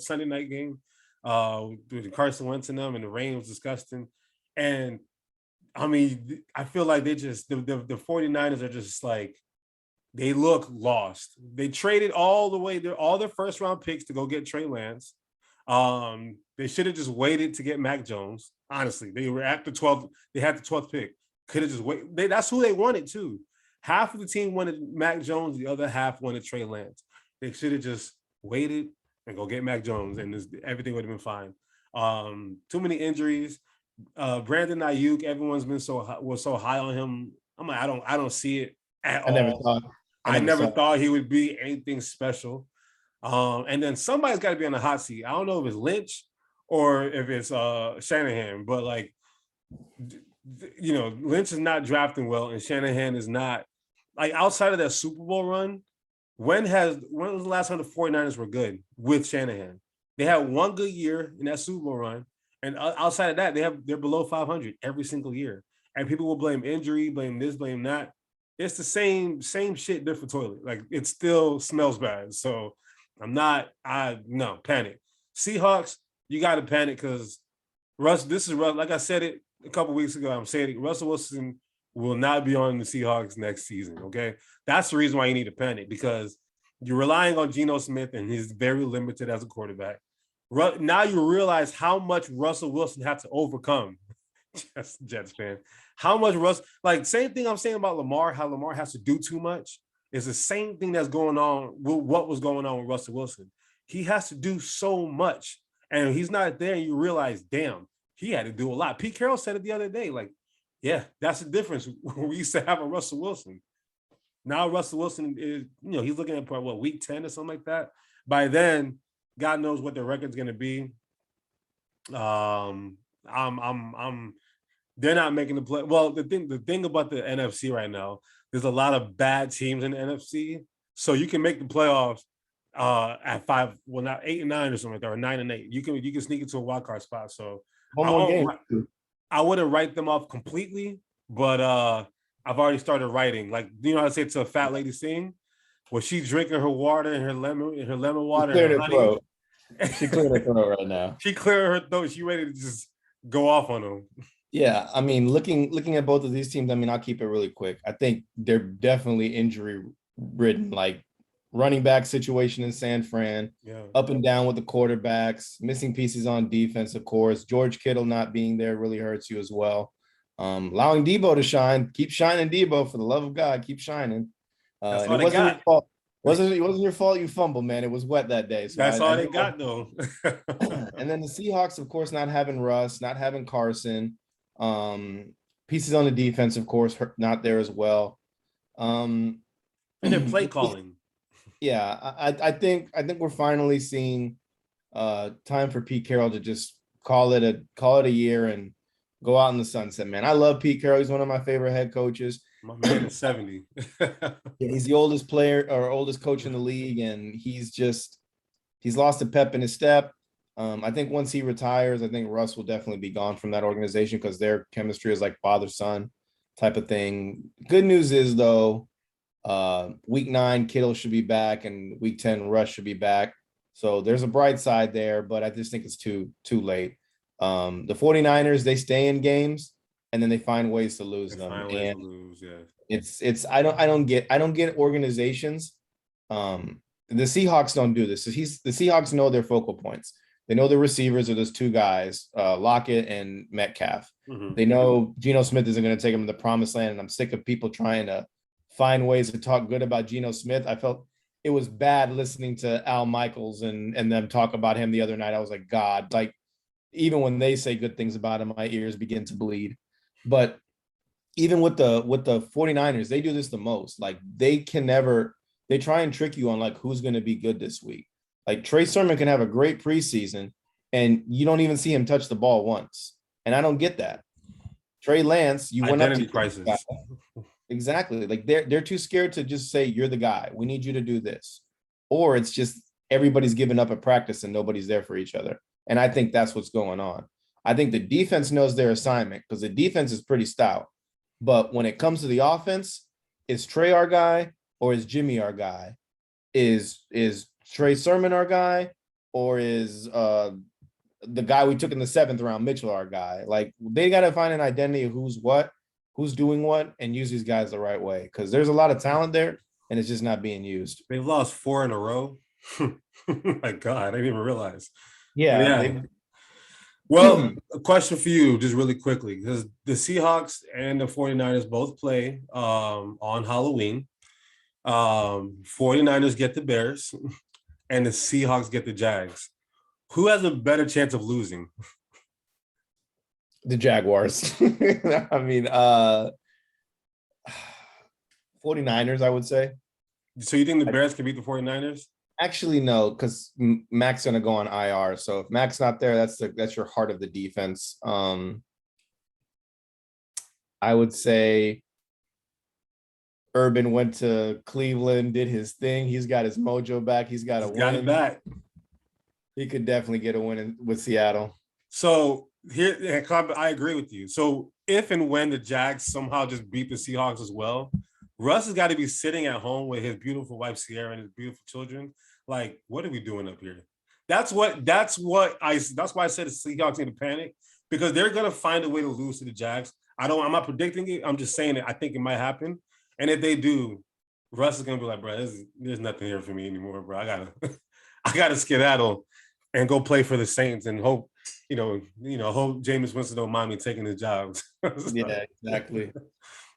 Sunday night game with Carson Wentz and them, and the rain was disgusting. And I mean, I feel like they just the 49ers are just like, they look lost. They traded all their first round picks to go get Trey Lance. They should have just waited to get Mac Jones. Honestly, they were at the 12th. They had the 12th pick. Could have just waited. That's who they wanted too. Half of the team wanted Mac Jones. The other half wanted Trey Lance. They should have just waited and go get Mac Jones, and everything would have been fine. Too many injuries. Brandon Ayuk, everyone's been so high on him. I'm like, I don't see it at all. I never thought he would be anything special. And then somebody's got to be on the hot seat. I don't know if it's Lynch or if it's Shanahan, but like, Lynch is not drafting well, and Shanahan is not, like, outside of that Super Bowl run. When was the last time the 49ers were good with Shanahan? They had one good year in that Super Bowl run, and outside of that, they're below 500 every single year. And people will blame injury, blame this, blame that. It's the same shit, different toilet. Like, it still smells bad. So no, panic. Seahawks, you got to panic because Russ, like I said it a couple weeks ago, I'm saying it, Russell Wilson will not be on the Seahawks next season, okay? That's the reason why you need to panic, because you're relying on Geno Smith, and he's very limited as a quarterback. Now you realize how much Russell Wilson had to overcome. Jets fan. How much same thing I'm saying about Lamar, how Lamar has to do too much. Is the same thing that's going on with what was going on with Russell Wilson. He has to do so much, and he's not there, and you realize, damn, he had to do a lot. Pete Carroll said it the other day, like, yeah, that's the difference. We used to have a Russell Wilson. Now Russell Wilson is, he's looking at week 10 or something like that. By then, God knows what their record's going to be. They're not making the play. Well, the thing about the NFC right now, there's a lot of bad teams in the NFC. So you can make the playoffs at 5, well, not 8 and 9 or something like that, or 9 and 8. You can sneak into a wild card spot. So one more game. I wouldn't write them off completely, but I've already started writing. Like, how to say to a fat lady sing? Was she drinking her water and her lemon water and her honey? She cleared her throat right now. She cleared her throat. She ready to just go off on them. Yeah, I mean, looking at both of these teams, I mean, I'll keep it really quick. I think they're definitely injury ridden. Like, running back situation in San Fran, up and down with the quarterbacks, missing pieces on defense, of course. George Kittle not being there really hurts you as well. Allowing Debo to shine, keep shining, Debo, for the love of God, keep shining. That's all they got. Your fault. It wasn't your fault you fumbled, man. It was wet that day. So that's all they got, though. And then the Seahawks, of course, not having Russ, not having Carson. Pieces on the defense, of course, not there as well. And their play calling. Yeah, I think we're finally seeing time for Pete Carroll to just call it a year and go out in the sunset, man. I love Pete Carroll. He's one of my favorite head coaches. My man is 70. He's the oldest player or oldest coach in the league, and he's lost a pep in his step. I think once he retires, I think Russ will definitely be gone from that organization because their chemistry is like father-son type of thing. Good news is, though, week 9, Kittle should be back, and week 10, Russ should be back. So there's a bright side there, but I just think it's too late. The 49ers, they stay in games and then they find ways to lose them. It's I don't get organizations. The Seahawks don't do this. So the Seahawks know their focal points. They know the receivers are those two guys, Lockett and Metcalf. Mm-hmm. They know Geno Smith isn't going to take them to the promised land, and I'm sick of people trying to find ways to talk good about Geno Smith. I felt it was bad listening to Al Michaels and them talk about him the other night. I was like, God, like, even when they say good things about him, my ears begin to bleed. But even with the 49ers, they do this the most. Like, they try and trick you on like who's going to be good this week. Like, Trey Sermon can have a great preseason and you don't even see him touch the ball once. And I don't get that. Trey Lance, you went up to crisis. Exactly. Like, they're too scared to just say, you're the guy. We need you to do this. Or it's just everybody's giving up at practice and nobody's there for each other. And I think that's what's going on. I think the defense knows their assignment because the defense is pretty stout. But when it comes to the offense, is Trey our guy or is Jimmy our guy? Is Trey Sermon our guy or is the guy we took in the 7th round, Mitchell, our guy? Like, they got to find an identity of who's doing what, and use these guys the right way because there's a lot of talent there and it's just not being used. They've lost 4 in a row. My God, I didn't even realize. But Yeah, yeah. Well, a question for you, just really quickly, because the Seahawks and the 49ers both play on Halloween. 49ers get the Bears, and the Seahawks get the Jags. Who has a better chance of losing? the Jaguars. I mean, 49ers, I would say. So you think the Bears can beat the 49ers? Actually, no, because Mac's gonna go on IR. So if Mac's not there, that's your heart of the defense. I would say Urban went to Cleveland, did his thing. He's got his mojo back. He's got a Got it win. back. He could definitely get a win with Seattle. So here, I agree with you. So if and when the Jags somehow just beat the Seahawks as well, Russ has got to be sitting at home with his beautiful wife Sierra and his beautiful children. Like, what are we doing up here? That's why I said the Seahawks need to panic, because they're gonna find a way to lose to the Jags. I'm not predicting it. I'm just saying it. I think it might happen. And if they do, Russ is gonna be like, bro, there's nothing here for me anymore, bro. I gotta skedaddle and go play for the Saints and hope, hope Jameis Winston don't mind me taking his job. Yeah, exactly.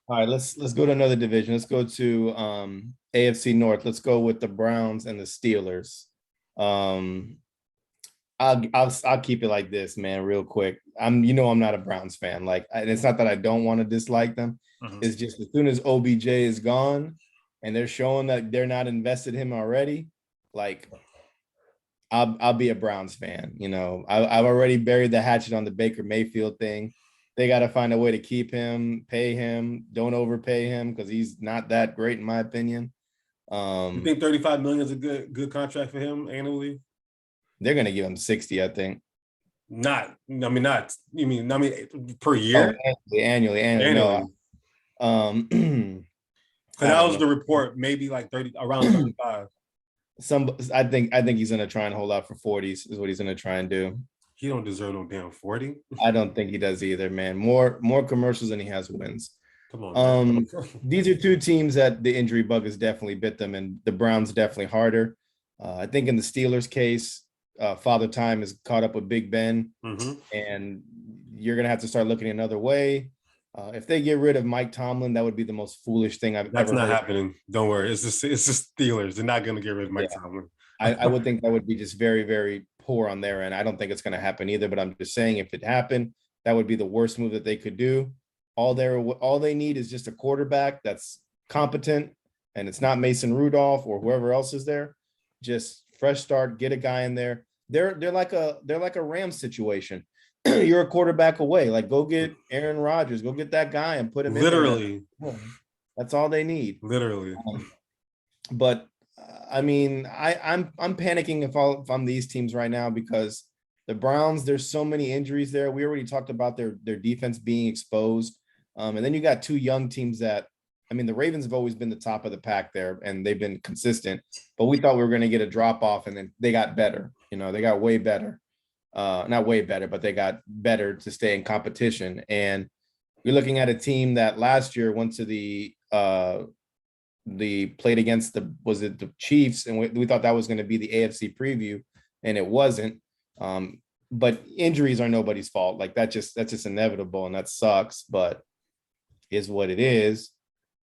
All right, let's go to another division. Let's go to AFC North. Let's go with the Browns and the Steelers. I'll keep it like this, man, real quick. I'm not a Browns fan. Like, and it's not that I don't want to dislike them. It's just as soon as OBJ is gone and they're showing that they're not invested in him already, like I'll be a Browns fan. I've already buried the hatchet on the Baker Mayfield thing. They got to find a way to keep him, pay him, don't overpay him because he's not that great in my opinion. You think 35 million is a good contract for him annually? They're gonna give him 60, I think. Not. You mean per year? Oh, annually. No. Because that was the report, maybe like 30, around 35. I think he's gonna try and hold out for 40s is what he's gonna try and do. He don't deserve no damn 40. I don't think he does either, man. More commercials than he has wins. Come on. These are two teams that the injury bug has definitely bit them, and the Browns definitely harder. I think in the Steelers' case, Father Time is caught up with Big Ben, and you're gonna have to start looking another way. If they get rid of Mike Tomlin, that would be the most foolish thing I've ever heard. That's not happening. Don't worry. It's just Steelers. They're not gonna get rid of Mike Tomlin. I would think that would be just very, very poor on their end. I don't think it's going to happen either, but I'm just saying if it happened, that would be the worst move that they could do. All they need is just a quarterback that's competent, and it's not Mason Rudolph or whoever else is there. Just fresh start, get a guy in there. They're like a Rams situation. You're a quarterback away. Like, go get Aaron Rodgers, go get that guy and put him literally. In. That's all they need. Literally. But I mean, I'm panicking if I'm these teams right now because the Browns, there's so many injuries there. We already talked about their defense being exposed. And then you got two young teams that, I mean, the Ravens have always been the top of the pack there and they've been consistent, but we thought we were going to get a drop off and then they got better. They got way better. Not way better, but they got better to stay in competition. And you're looking at a team that last year went to the played against the Chiefs, and we thought that was going to be the AFC preview, and it wasn't. But injuries are nobody's fault. Like that's just inevitable, and that sucks. But is what it is.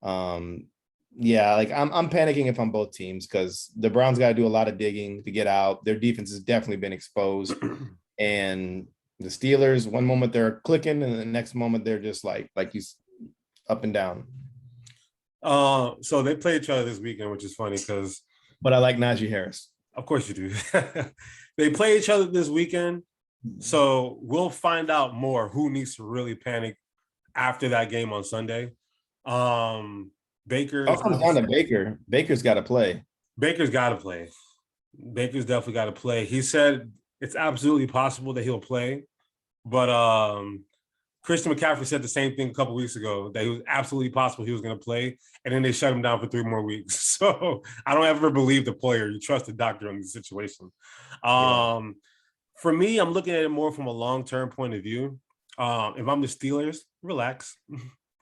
Yeah, like I'm panicking if I'm both teams because the Browns got to do a lot of digging to get out. Their defense has definitely been exposed, and the Steelers, one moment they're clicking, and the next moment they're just like you up and down. So they play each other this weekend, which is funny because. But I like Najee Harris. Of course you do. They play each other this weekend, so we'll find out more who needs to really panic after that game on Sunday. Baker. All comes down to Baker. Baker's got to play. Baker's got to play. Baker's definitely got to play. He said it's absolutely possible that he'll play, but Christian McCaffrey said the same thing a couple weeks ago, that it was absolutely possible he was going to play, and then they shut him down for 3 more weeks. So I don't ever believe the player. You trust the doctor on the situation. For me, I'm looking at it more from a long-term point of view. If I'm the Steelers, relax.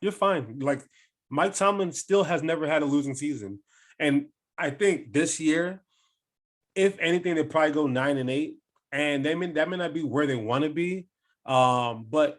You're fine. Like, Mike Tomlin still has never had a losing season. And I think this year, if anything, they probably go 9-8. and that may not be where they want to be. But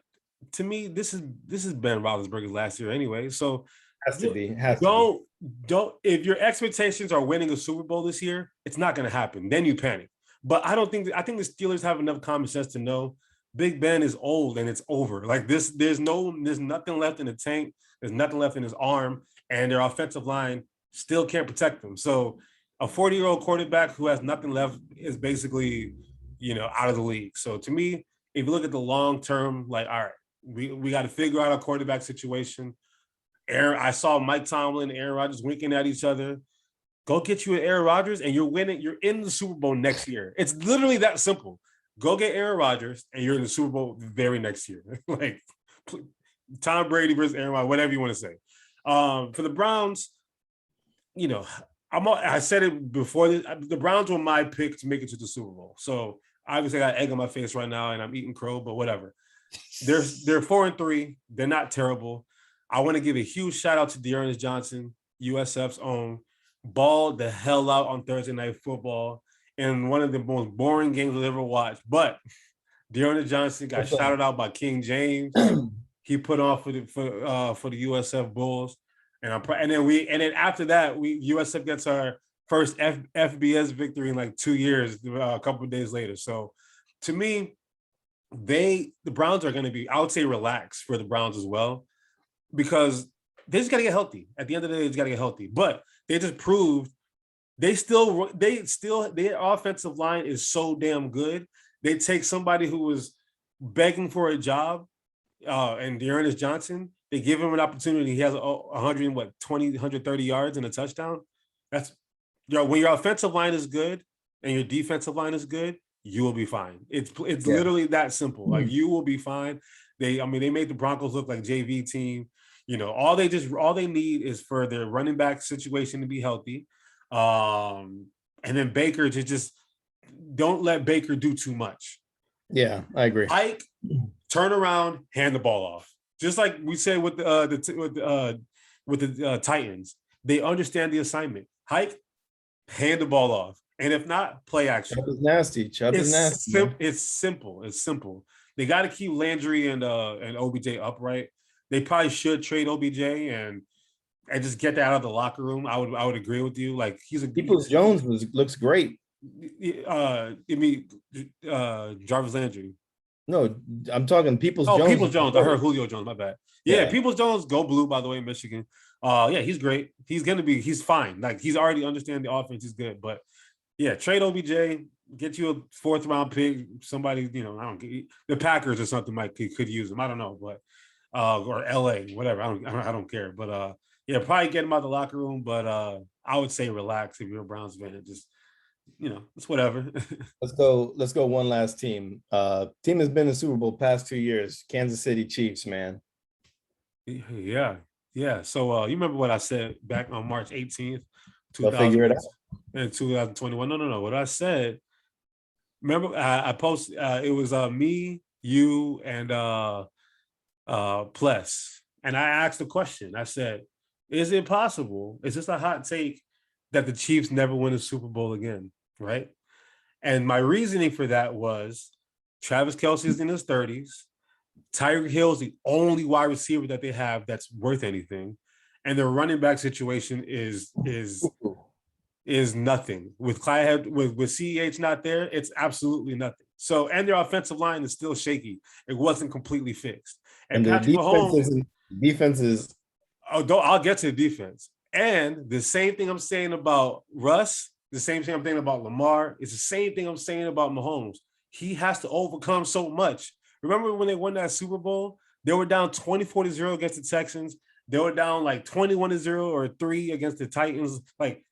to me, this is Ben Roethlisberger's last year anyway. So Has to be. Has to be. don't if your expectations are winning a Super Bowl this year, it's not going to happen. Then you panic. But I think the Steelers have enough common sense to know Big Ben is old and it's over. Like this, there's nothing left in the tank. There's nothing left in his arm, and their offensive line still can't protect him. So a 40-year-old quarterback who has nothing left is basically, out of the league. So to me, if you look at the long term, like, all right, we got to figure out our quarterback situation. I saw Mike Tomlin and Aaron Rodgers winking at each other. Go get you an Aaron Rodgers and you're winning. You're in the Super Bowl next year. It's literally that simple. Go get Aaron Rodgers and you're in the Super Bowl the very next year. Like Tom Brady versus Aaron Rodgers, whatever you want to say. For the Browns, I said it before. The Browns were my pick to make it to the Super Bowl. So obviously I got egg on my face right now and I'm eating crow, but whatever. They're 4-3. They're not terrible. I want to give a huge shout out to Dearness Johnson, USF's own, balled the hell out on Thursday Night Football in one of the most boring games I've ever watched. But Dearness Johnson got shouted out by King James. He put on for the USF Bulls, and then after that USF gets our first FBS victory in like 2 years, a couple of days later. So to me, the Browns are going to be, I would say, relaxed for the Browns as well, because they just got to get healthy. At the end of the day, they just got to get healthy. But they just proved their offensive line is so damn good. They take somebody who was begging for a job, and Dearness Johnson, they give him an opportunity. He has 130 yards and a touchdown. That's, when your offensive line is good and your defensive line is good, you will be fine. It's literally that simple. Like, you will be fine. They made the Broncos look like JV team. All they need is for their running back situation to be healthy. And then Baker to just don't let Baker do too much. Yeah, I agree. Ike, turn around, hand the ball off. Just like we said with the Titans, they understand the assignment. Hike, hand the ball off, and if not, play action. Chubb is nasty. It's simple. It's simple. They got to keep Landry and OBJ upright. They probably should trade OBJ and just get that out of the locker room. I would agree with you. Like, Jones looks great. Jarvis Landry. No, I'm talking Peoples-Jones. Peoples-Jones. I heard Julio Jones. My bad. Yeah, Peoples-Jones, go blue, by the way, in Michigan. Yeah, he's great. He's fine. Like, he's already understanding the offense. He's good. But yeah, trade OBJ, get you a 4th round pick. Somebody, I don't get the Packers or something could use him. I don't know, but or LA, whatever. I don't care. But yeah, probably get him out of the locker room. But I would say relax if you're a Browns fan. Just, it's whatever. Let's go one last team. Team has been in the Super Bowl past 2 years. Kansas City Chiefs, man. Yeah. So you remember what I said back on March 18th, 2021? No. What I said, remember, I posted, it was me, you, and Pless. And I asked the question. I said, is it possible? Is this a hot take that the Chiefs never win a Super Bowl again? Right. And my reasoning for that was Travis Kelce's in his 30s. Tyreek Hill's the only wide receiver that they have that's worth anything. And their running back situation is nothing. With Clyde, with CEH not there, it's absolutely nothing. So, and their offensive line is still shaky. It wasn't completely fixed. And Patrick Mahomes, defense is. I'll get to the defense. And the same thing I'm saying about Russ, the same thing I'm saying about Lamar, it's the same thing I'm saying about Mahomes. He has to overcome so much. Remember when they won that Super Bowl? They were down 24-0 against the Texans. They were down like 21-0 or 3 against the Titans. Like,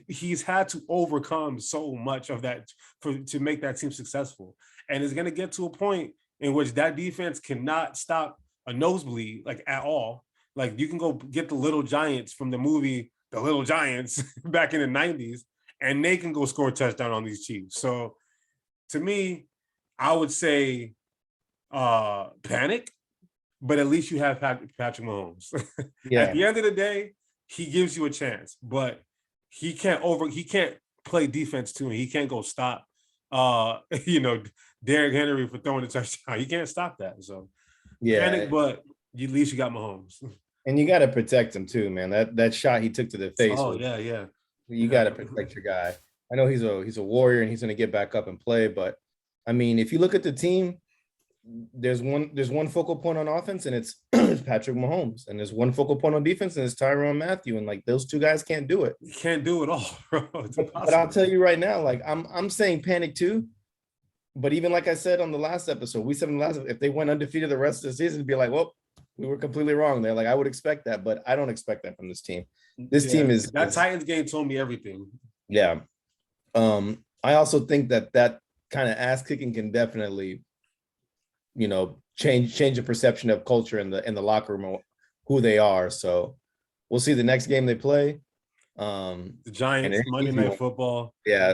he's had to overcome so much of that to make that team successful. And it's going to get to a point in which that defense cannot stop a nosebleed, like, at all. Like, you can go get the Little Giants from the movie The Little Giants back in the 90s, and they can go score a touchdown on these Chiefs. So to me, I would say panic, but at least you have Patrick Mahomes. Yeah. At the end of the day, he gives you a chance, but he can't play defense too. He can't go stop you know, Derrick Henry for throwing a touchdown. You can't stop that. So Yeah, panic, but at least you got Mahomes. and you got to protect him too, man. That shot he took to the face Oh was, yeah, yeah. you got to protect your guy. I know he's a warrior and he's going to get back up and play, but I mean, if you look at the team, there's one focal point on offense and it's Patrick Mahomes, and there's one focal point on defense and it's Tyrann Mathieu, and like those two guys can't do it. You can't do it all, bro. It's But I'll tell you right now, like I'm saying panic too. But even like I said on the last episode, we said in the last, if they went undefeated the rest of the season, it'd be like, well, we were completely wrong there. Like I would expect that, but I don't expect that from this team. This team is that Titans game told me everything. Yeah. I also think that kind of ass kicking can definitely, change the perception of culture in the locker room, who they are. So we'll see the next game they play. The Giants, Monday Night Football. Yeah,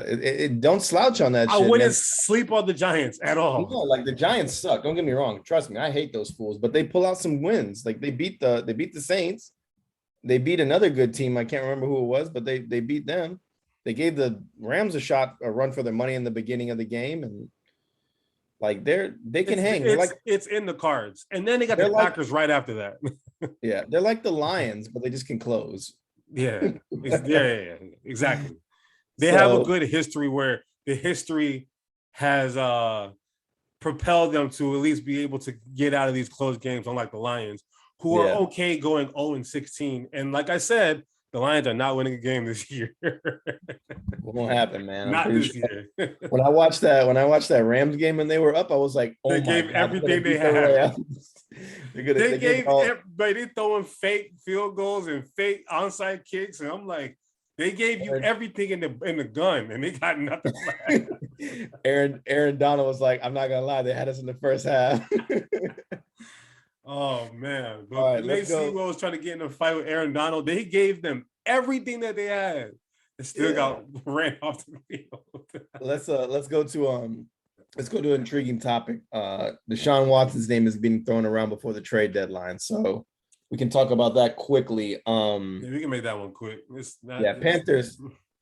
don't slouch on that shit. I wouldn't sleep on the Giants at all. No, like the Giants suck. Don't get me wrong. Trust me, I hate those fools. But they pull out some wins. Like they beat the Saints. They beat another good team. I can't remember who it was, but they beat them. They gave the Rams a run for their money in the beginning of the game, and like they can hang. It's in the cards. And then they got the Packers right after that. Yeah, they're like the Lions, but they just can close. Yeah, exactly. They have a good history where the history has propelled them to at least be able to get out of these close games, unlike the Lions, who are okay going 0-16. And like I said, the Lions are not winning a game this year. It won't happen, man. Not this year. When I watched that Rams game and they were up, I was like, oh, they gave everything they had. They throwing fake field goals and fake onside kicks, and I'm like, they gave you everything in the gun, and they got nothing back. Aaron Donald was like, I'm not gonna lie, they had us in the first half. Oh man, but Lacy was trying to get in a fight with Aaron Donald. They gave them everything that they had. They still got ran off the field. Let's go to an intriguing topic. Deshaun Watson's name is being thrown around before the trade deadline, so we can talk about that quickly. We can make that one quick.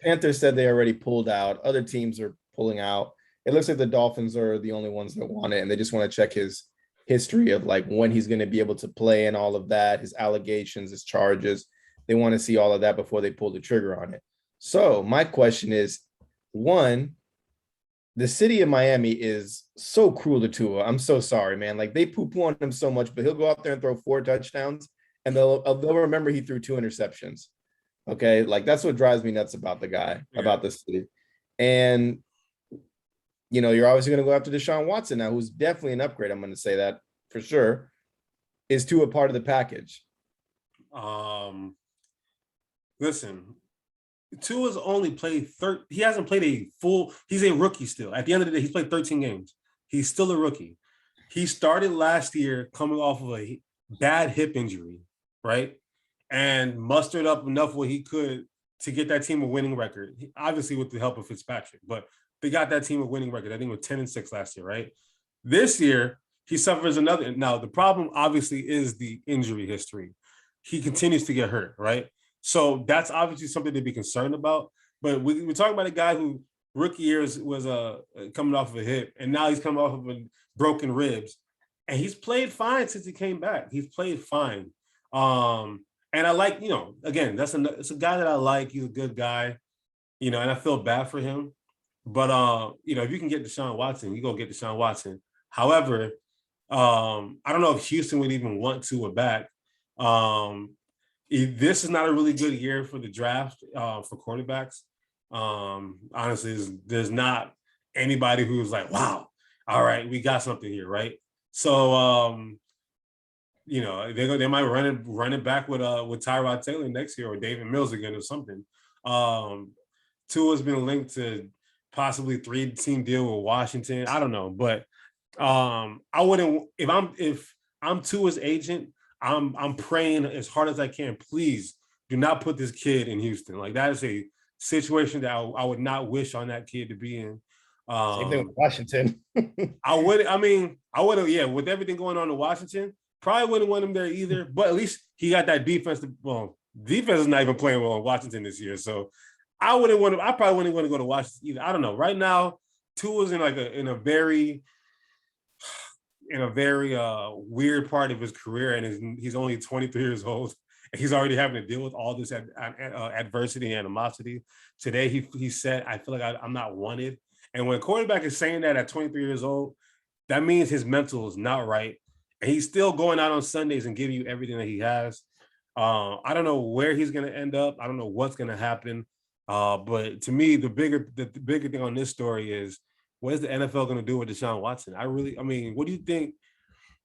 Panthers said they already pulled out. Other teams are pulling out. It looks like the Dolphins are the only ones that want it, and they just want to check his history of like when he's going to be able to play and all of that, his allegations, his charges. They want to see all of that before they pull the trigger on it. So my question is, one, the city of Miami is so cruel to Tua. I'm so sorry, man. Like they poo-poo on him so much, but he'll go out there and throw 4 touchdowns and they'll remember he threw 2 interceptions. Okay. Like that's what drives me nuts about the guy, about the city. And, you're obviously going to go after Deshaun Watson now, who's definitely an upgrade. I'm going to say that for sure. Is Tua part of the package? Listen, Tua's only played he hasn't played he's a rookie still. At the end of the day, he's played 13 games. He's still a rookie. He started last year coming off of a bad hip injury, right? And mustered up enough what he could to get that team a winning record. Obviously with the help of Fitzpatrick, but they got that team a winning record. I think it was 10-6 last year, right? This year, he suffers another. Now, the problem obviously is the injury history. He continues to get hurt, right? So that's obviously something to be concerned about. But we're talking about a guy who rookie years was coming off of a hip, and now he's coming off of a broken ribs. And he's played fine since he came back. He's played fine. And I like, again, it's a guy that I like. He's a good guy, and I feel bad for him. But, if you can get Deshaun Watson, you go get Deshaun Watson. However, I don't know if Houston would even want Tua back. This is not a really good year for the draft for quarterbacks. Honestly, there's not anybody who's like, wow, all right, we got something here, right? So, they might run it back with Tyrod Taylor next year or David Mills again or something. Tua's been linked to possibly 3-team deal with Washington. I don't know, but I wouldn't. If I'm Tua's agent, I'm praying as hard as I can. Please do not put this kid in Houston. Like that is a situation that I would not wish on that kid to be in. Same thing with Washington. I would. Yeah, with everything going on in Washington, probably wouldn't want him there either. But at least he got that defense. Defense is not even playing well in Washington this year, so I probably wouldn't want to go to Washington either. I don't know. Right now, Tua's in like in a very weird part of his career, and he's only 23 years old. And he's already having to deal with all this adversity and animosity. Today, he said, "I feel like I'm not wanted." And when a quarterback is saying that at 23 years old, that means his mental is not right, and he's still going out on Sundays and giving you everything that he has. I don't know where he's going to end up. I don't know what's going to happen. But to me, the bigger thing on this story is, what is the NFL going to do with Deshaun Watson? I mean, what do you think?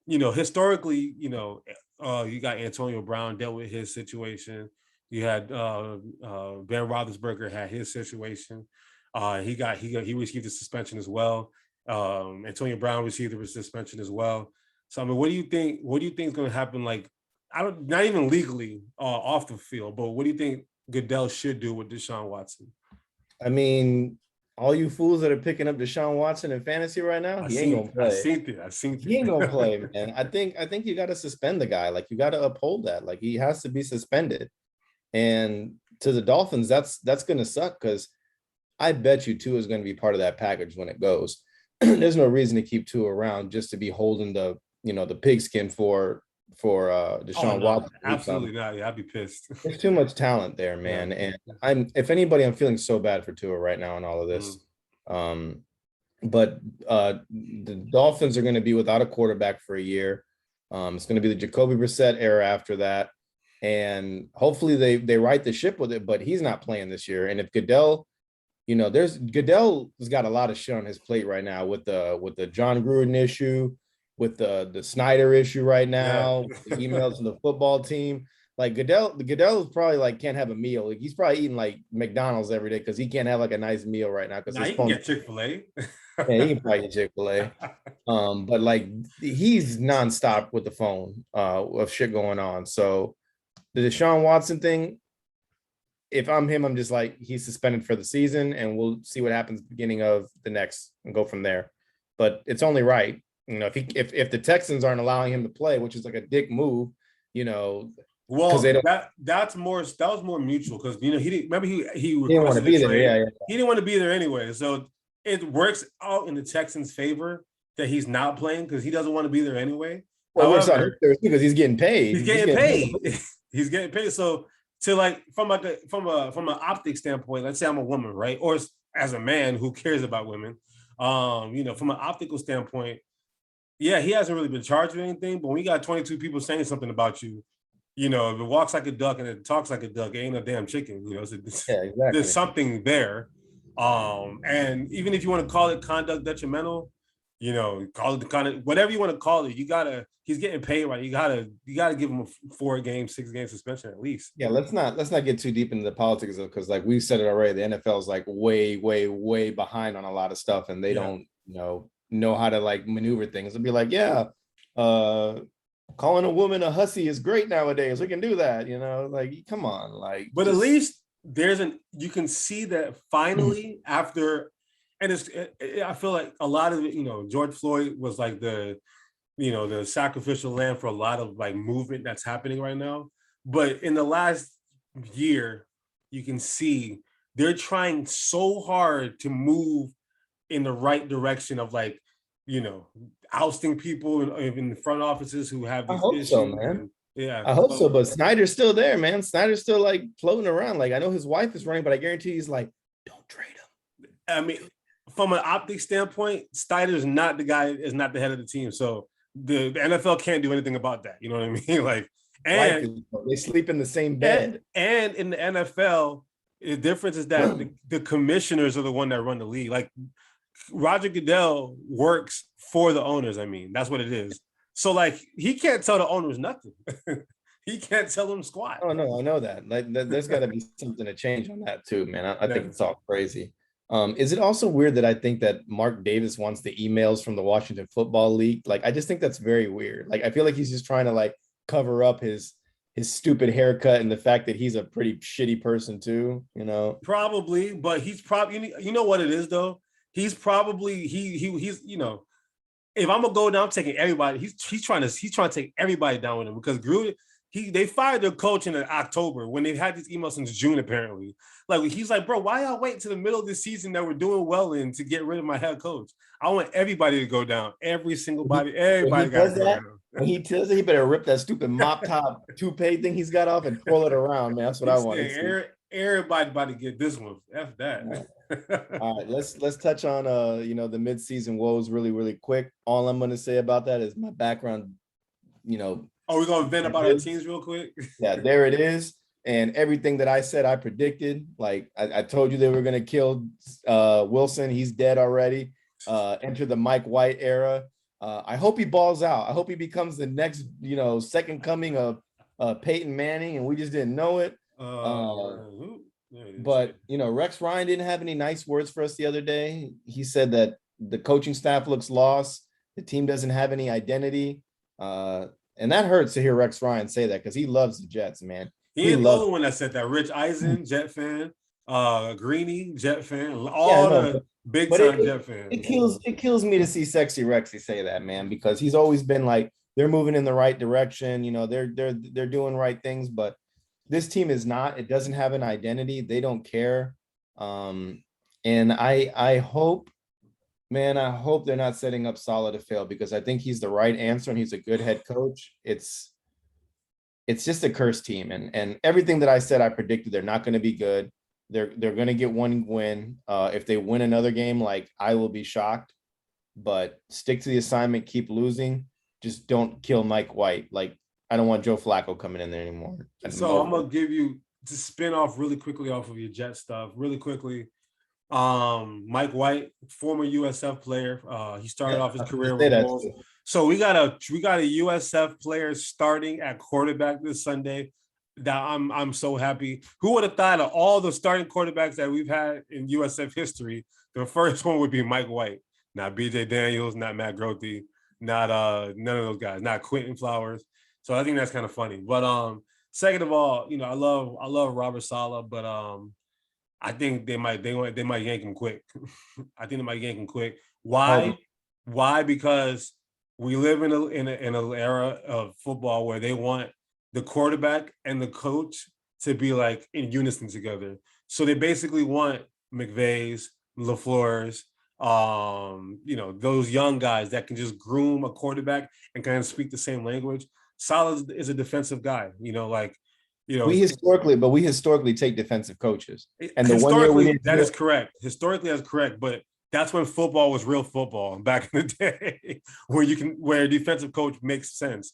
Historically, you got Antonio Brown dealt with his situation. You had Ben Roethlisberger had his situation. He received a suspension as well. Antonio Brown received a suspension as well. So I mean, what do you think? What do you think is going to happen? Like, not even legally off the field, but what do you think Goodell should do with Deshaun Watson? I mean, all you fools that are picking up Deshaun Watson in fantasy right now, he ain't gonna play. I seen it. He ain't gonna play, man. I think you got to suspend the guy. Like, you got to uphold that. Like, he has to be suspended. And to the Dolphins, that's gonna suck, because I bet you Tua is going to be part of that package when it goes. There's no reason to keep Tua around just to be holding the pigskin for Deshaun Watson. Absolutely not. Yeah, I'd be pissed. There's too much talent there, man. Yeah. And I'm feeling so bad for Tua right now in all of this. But the Dolphins are going to be without a quarterback for a year. It's going to be the Jacoby Brissett era after that. And hopefully they right the ship with it, but he's not playing this year. And if Goodell, Goodell has got a lot of shit on his plate right now with the John Gruden issue, with the Snyder issue right now, the emails to the football team. Like, Goodell probably like can't have a meal. Like, he's probably eating like McDonald's every day because he can't have like a nice meal right now. Because he can get Chick-fil-A. Yeah, he can probably get Chick-fil-A. But like, he's nonstop with the phone of shit going on. So the Deshaun Watson thing, if I'm him, I'm just like, he's suspended for the season, and we'll see what happens at the beginning of the next and go from there. But it's only right. If the Texans aren't allowing him to play, which is like a dick move, well, that was more mutual, because he didn't want to be there. Yeah. He didn't want to be there anyway. So it works out in the Texans' favor that he's not playing, because he doesn't want to be there anyway. Well, it works out because he's getting paid. He's getting paid. He's getting paid. So to like from an optic standpoint, let's say I'm a woman, right? Or as a man who cares about women, from an optical standpoint. Yeah, he hasn't really been charged with anything, but when you got 22 people saying something about you, if it walks like a duck and it talks like a duck, it ain't a damn chicken. So exactly. There's something there. And even if you want to call it conduct detrimental, call it the kind of whatever you want to call it, he's getting paid, right? You gotta give him a 4-game, 6-game suspension at least. Yeah, let's not get too deep into the politics, because like we said it already, the NFL is like way, way, way behind on a lot of stuff, and they don't know how to like maneuver things. It'll be like, calling a woman a hussy is great nowadays. We can do that, like, come on, like. But at least you can see that finally after, and I feel like a lot of it, George Floyd was like the sacrificial lamb for a lot of like movement that's happening right now. But in the last year, you can see they're trying so hard to move in the right direction of like, ousting people in the front offices who have these issues. So, man. Yeah, I hope so. But Snyder's still there, man. Snyder's still like floating around. Like, I know his wife is running, but I guarantee he's like, don't trade him. I mean, from an optic standpoint, Snyder's not the guy, is not the head of the team. So the NFL can't do anything about that. You know what I mean? Like, and they sleep in the same bed. And in the NFL, the difference is that the commissioners are the one that run the league. Like, Roger Goodell works for the owners. I mean, that's what it is. So like, he can't tell the owners nothing. He can't tell them squat. Oh no, I know that. Like, there's got to be something to change on that too, man. I think it's all crazy. Is it also weird that I think that Mark Davis wants the emails from the Washington Football League? Like, I just think that's very weird. Like, I feel like he's just trying to like cover up his stupid haircut and the fact that he's a pretty shitty person too. Probably, but he's probably, what it is though. He's probably he's if I'm gonna go down, I'm taking everybody. He's trying to take everybody down with him, because Gruden, they fired their coach in October when they've had this email since June, apparently. Like, he's like, bro, why y'all wait to the middle of the season that we're doing well in to get rid of my head coach? I want everybody to go down. Every single body, everybody got to go down. When he tells it, he better rip that stupid mop top toupee thing he's got off and twirl it around, man. That's what I want to see. Everybody about to get this one. F that. All right, let's touch on the midseason woes really quick. All I'm gonna say about that is my background, Are we gonna vent about our teams real quick? Yeah, there it is. And everything that I said, I predicted. Like I told you they were gonna kill Wilson. He's dead already. Enter the Mike White era. I hope he balls out. I hope he becomes the next, second coming of Peyton Manning, and we just didn't know it. But Rex Ryan didn't have any nice words for us the other day. He said that the coaching staff looks lost. The team doesn't have any identity. And that hurts to hear Rex Ryan say that because he loves the Jets, man. He ain't the only one that said that. Rich Eisen, Jet fan. Greeny, Jet fan. All the big time Jet fans. It kills me to see Sexy Rexy say that, man, because he's always been like, they're moving in the right direction. They're doing right things, but this team is not. It doesn't have an identity. They don't care. And I hope, man, I hope they're not setting up Saleh to fail, because I think he's the right answer and he's a good head coach. It's just a cursed team. And everything that I said, I predicted they're not going to be good. They're going to get one win. If they win another game, like, I will be shocked. But stick to the assignment, keep losing. Just don't kill Mike White. Like, I don't want Joe Flacco coming in there anymore. So I'm going to give you, to spin off really quickly off of your Jet stuff, really quickly. Mike White, former USF player. He started off his career with Bulls. So we got a USF player starting at quarterback this Sunday. That I'm so happy. Who would have thought of all the starting quarterbacks that we've had in USF history, the first one would be Mike White, not BJ Daniels, not Matt Grothe, not none of those guys, not Quentin Flowers. So I think that's kind of funny. But second of all, I love Robert Saleh, but I think they might yank him quick. I think they might yank him quick. Why? Why? Because we live in an era of football where they want the quarterback and the coach to be like in unison together. So they basically want McVay's, LaFleur's, those young guys that can just groom a quarterback and kind of speak the same language. Saleh is a defensive guy, we historically take defensive coaches. And the 1 year that is correct. Historically, that's correct. But that's when football was real football back in the day, where a defensive coach makes sense.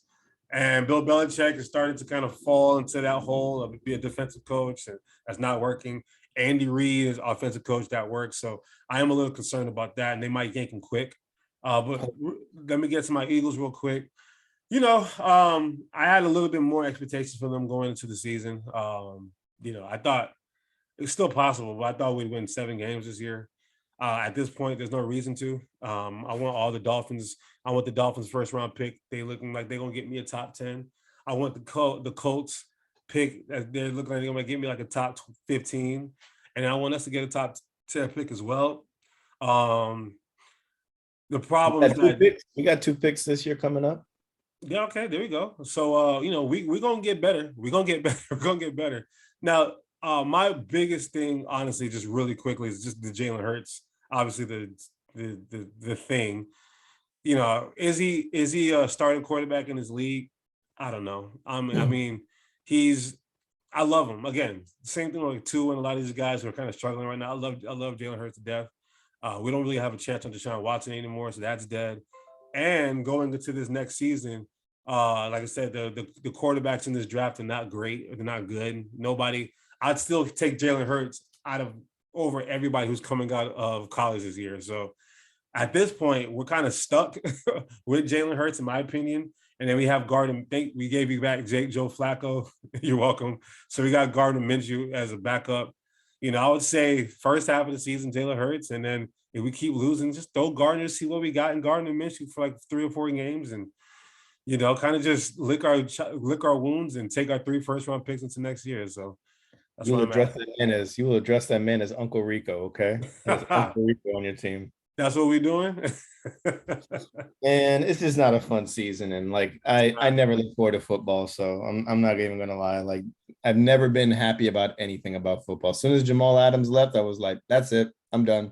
And Bill Belichick is starting to kind of fall into that hole of be a defensive coach, and that's not working. Andy Reid is offensive coach that works. So I am a little concerned about that, and they might yank him quick. But let me get to my Eagles real quick. I had a little bit more expectations for them going into the season. I thought it's still possible, but I thought we'd win 7 games this year. At this point, there's no reason to. I want all the Dolphins. I want the Dolphins first round pick. They looking like they're gonna get me a top 10. I want the Colts pick. They're looking like they're gonna get me like a top 15, and I want us to get a top 10 pick as well. The problem is that we got 2 picks this year coming up. Yeah, okay, there we go. So we're gonna get better. We're gonna get better. We're gonna get better. Now, my biggest thing, honestly, just really quickly, is just the Jalen Hurts. Obviously, the thing. Is he a starting quarterback in his league? I don't know. I mean, I love him. Again, same thing like Tua and a lot of these guys who are kind of struggling right now. I love Jalen Hurts to death. We don't really have a chance on Deshaun Watson anymore, so that's dead. And going into this next season, like I said, the quarterbacks in this draft are not great. They're not good. I'd still take Jalen Hurts over everybody who's coming out of college this year. So at this point, we're kind of stuck with Jalen Hurts, in my opinion. And then we have Gardner. We gave you back Joe Flacco. You're welcome. So we got Gardner Minshew as a backup. I would say first half of the season, Jalen Hurts, and then if we keep losing, just throw Gardner, see what we got in Gardner Minshew for like 3 or 4 games, and kind of just lick our wounds and take our 3 first-round picks into next year. So you will address that man as Uncle Rico, okay? Uncle Rico on your team. That's what we're doing. And it's just not a fun season. And like I never look forward to football, so I'm not even gonna lie. Like I've never been happy about anything about football. As soon as Jamal Adams left, I was like, that's it. I'm done.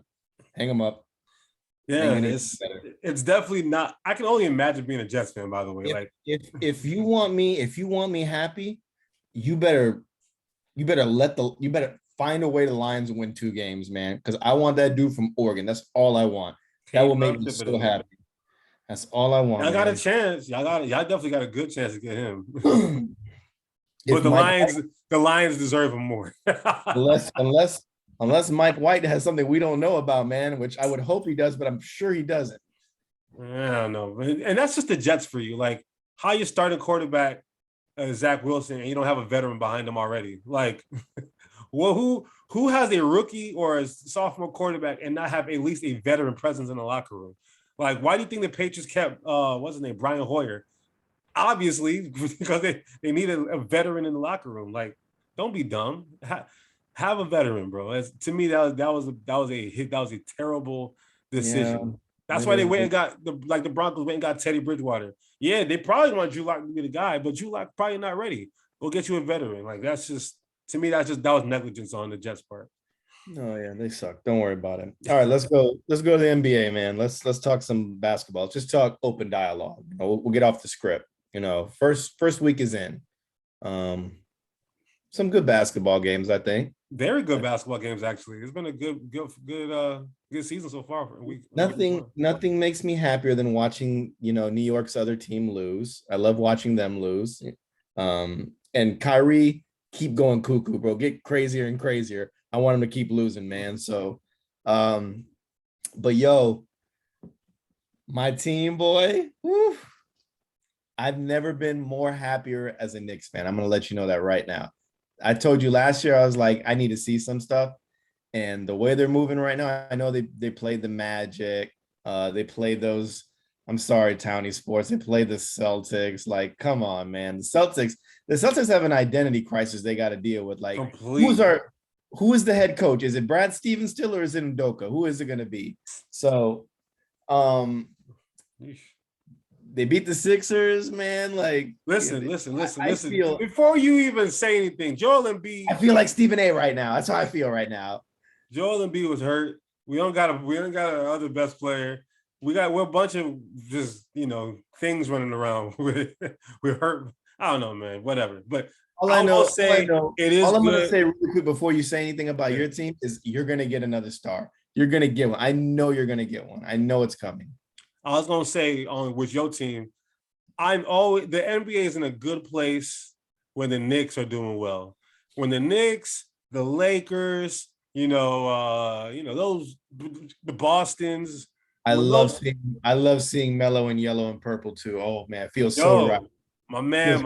Hang him up. Yeah, Ain't gonna get better. it's definitely not. I can only imagine being a Jets fan, by the way. Like If you want me happy, you better you better find a way the Lions win 2 games, man. Because I want that dude from Oregon. That's all I want. That will make me so happy. That's all I want. Y'all got a chance. Y'all definitely got a good chance to get him. But the Lions deserve him more. unless Mike White has something we don't know about, man, which I would hope he does, but I'm sure he doesn't. I don't know. And that's just the Jets for you. Like how you start a quarterback, Zach Wilson, and you don't have a veteran behind him already. Like, well, who has a rookie or a sophomore quarterback and not have at least a veteran presence in the locker room? Like, why do you think the Patriots kept what's his name, Brian Hoyer? Obviously, because they needed a veteran in the locker room. Like, don't be dumb. Have a veteran, bro. To me, that was a terrible decision. Yeah, that's why they went and got the Broncos went and got Teddy Bridgewater. Yeah, they probably want Drew Lock to be the guy, but Drew Lock probably not ready. Go get you a veteran. Like that's just to me, that was negligence on the Jets' part. Oh yeah, they suck. Don't worry about it. All right, let's go to the NBA, man. Let's talk some basketball. Let's just talk open dialogue. We'll get off the script. First week is in. Some good basketball games, I think. Very good basketball games, actually. It's been a good season so far. Nothing makes me happier than watching New York's other team lose. I love watching them lose. And Kyrie keep going cuckoo, bro. Get crazier and crazier. I want him to keep losing, man. So, but yo, my team, boy. Whew, I've never been more happier as a Knicks fan. I'm gonna let you know that right now. I told you last year, I was like, I need to see some stuff. And the way they're moving right now, I know they played the Magic. They played those, I'm sorry, Townie Sports. They played the Celtics. Like, come on, man. The Celtics have an identity crisis they got to deal with. Like, who is the head coach? Is it Brad Stevens still or is it Udoka? Who is it going to be? So, they beat the Sixers, man. Like, listen. Before you even say anything, Joel Embiid. I feel like Stephen A. right now. That's how I feel right now. Joel Embiid was hurt. We don't got our other best player. We're a bunch of just things running around. We're hurt. I don't know, man. Whatever. But all I'm gonna say really quick before you say anything about your team is you're gonna get another star. You're gonna get one. I know you're gonna get one. I know it's coming. I was gonna say with your team, the NBA is in a good place when the Knicks are doing well. When the Knicks, the Lakers, those the Bostons. I love seeing Melo in yellow and purple too. Oh man, it feels so right. My man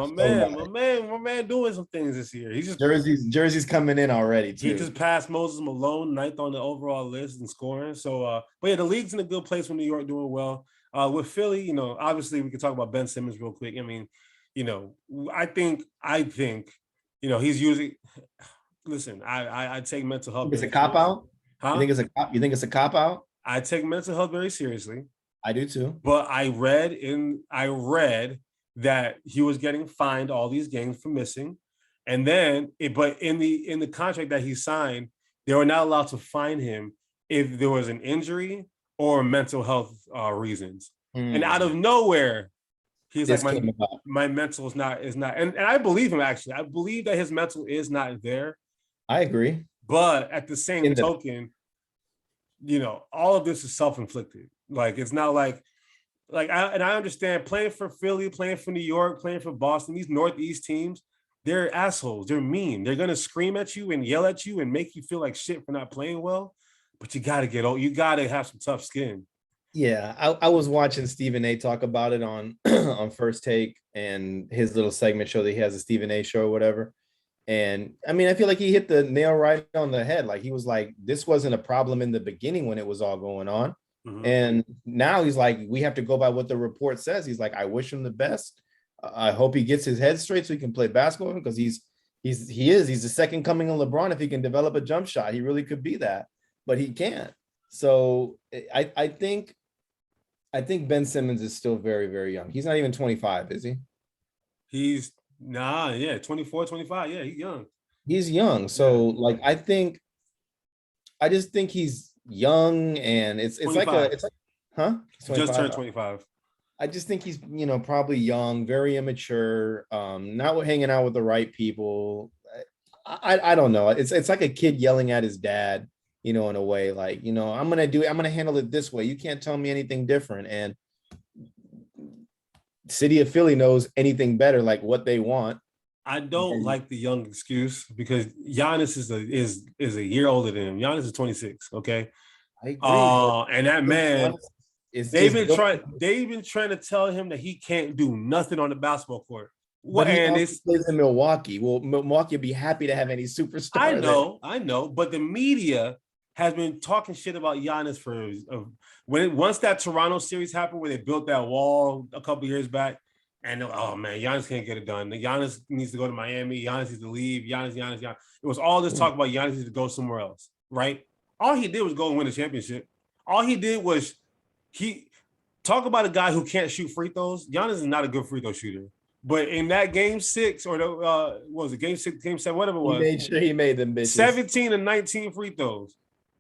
doing some things this year. He's just jerseys coming in already too. He just passed Moses Malone, 9th on the overall list in scoring. So, but yeah, the league's in a good place when New York doing well. With Philly, obviously we can talk about Ben Simmons real quick. I mean, I think, he's using. Listen, I take mental health. It's a cop out. Huh? You think it's a cop out? I take mental health very seriously. I do too. But I read that he was getting fined all these games for missing, and then but in the contract that he signed, they were not allowed to fine him if there was an injury or mental health reasons. And out of nowhere, he's like, my mental is not, and I believe him, actually. I believe that his mental is not there. I agree. But at the same token, all of this is self-inflicted. Like, it's not like I understand playing for Philly, playing for New York, playing for Boston, these Northeast teams, they're assholes. They're mean. They're going to scream at you and yell at you and make you feel like shit for not playing well. But you got to have some tough skin. Yeah, I was watching Stephen A. talk about it on on First Take and his little segment show that he has, a Stephen A. show or whatever. And I mean, I feel like he hit the nail right on the head. Like, he was like, this wasn't a problem in the beginning when it was all going on. Mm-hmm. And now he's like, we have to go by what the report says. He's like, I wish him the best. I hope he gets his head straight so he can play basketball, because he's the second coming of LeBron. If he can develop a jump shot, he really could be that, but he can't. So I think Ben Simmons is still very, very young. He's not even 25, is he? He's yeah, 24, 25. Yeah, he's young. He's young. Yeah, So like I just think he's young and it's like 25. huh? He's Just 25. turned 25. I just think he's, probably young, very immature, not hanging out with the right people. I don't know. It's like a kid yelling at his dad, in a way like, I'm gonna handle it this way. You can't tell me anything different. And City of Philly knows anything better, like what they want. I don't And like the young excuse because Giannis is a year older than him. Giannis is 26. Okay. I agree, but And that man, it's they've just been built, trying. They've been trying to tell him that he can't do nothing on the basketball court. but What? he And also it's plays in Milwaukee. Well, Milwaukee would be happy to have any superstar there. I know, but the media has been talking shit about Giannis for once that Toronto series happened where they built that wall a couple years back, and oh man, Giannis can't get it done. Giannis needs to go to Miami. Giannis needs to leave. Giannis. It was all this talk about Giannis needs to go somewhere else, right? All he did was go and win a championship. All he did was he talk about a guy who can't shoot free throws. Giannis is not a good free throw shooter. But in that game 6 or the what was it game 6, game 7, whatever it was, He made sure he made them bitches. 17 and 19 free throws.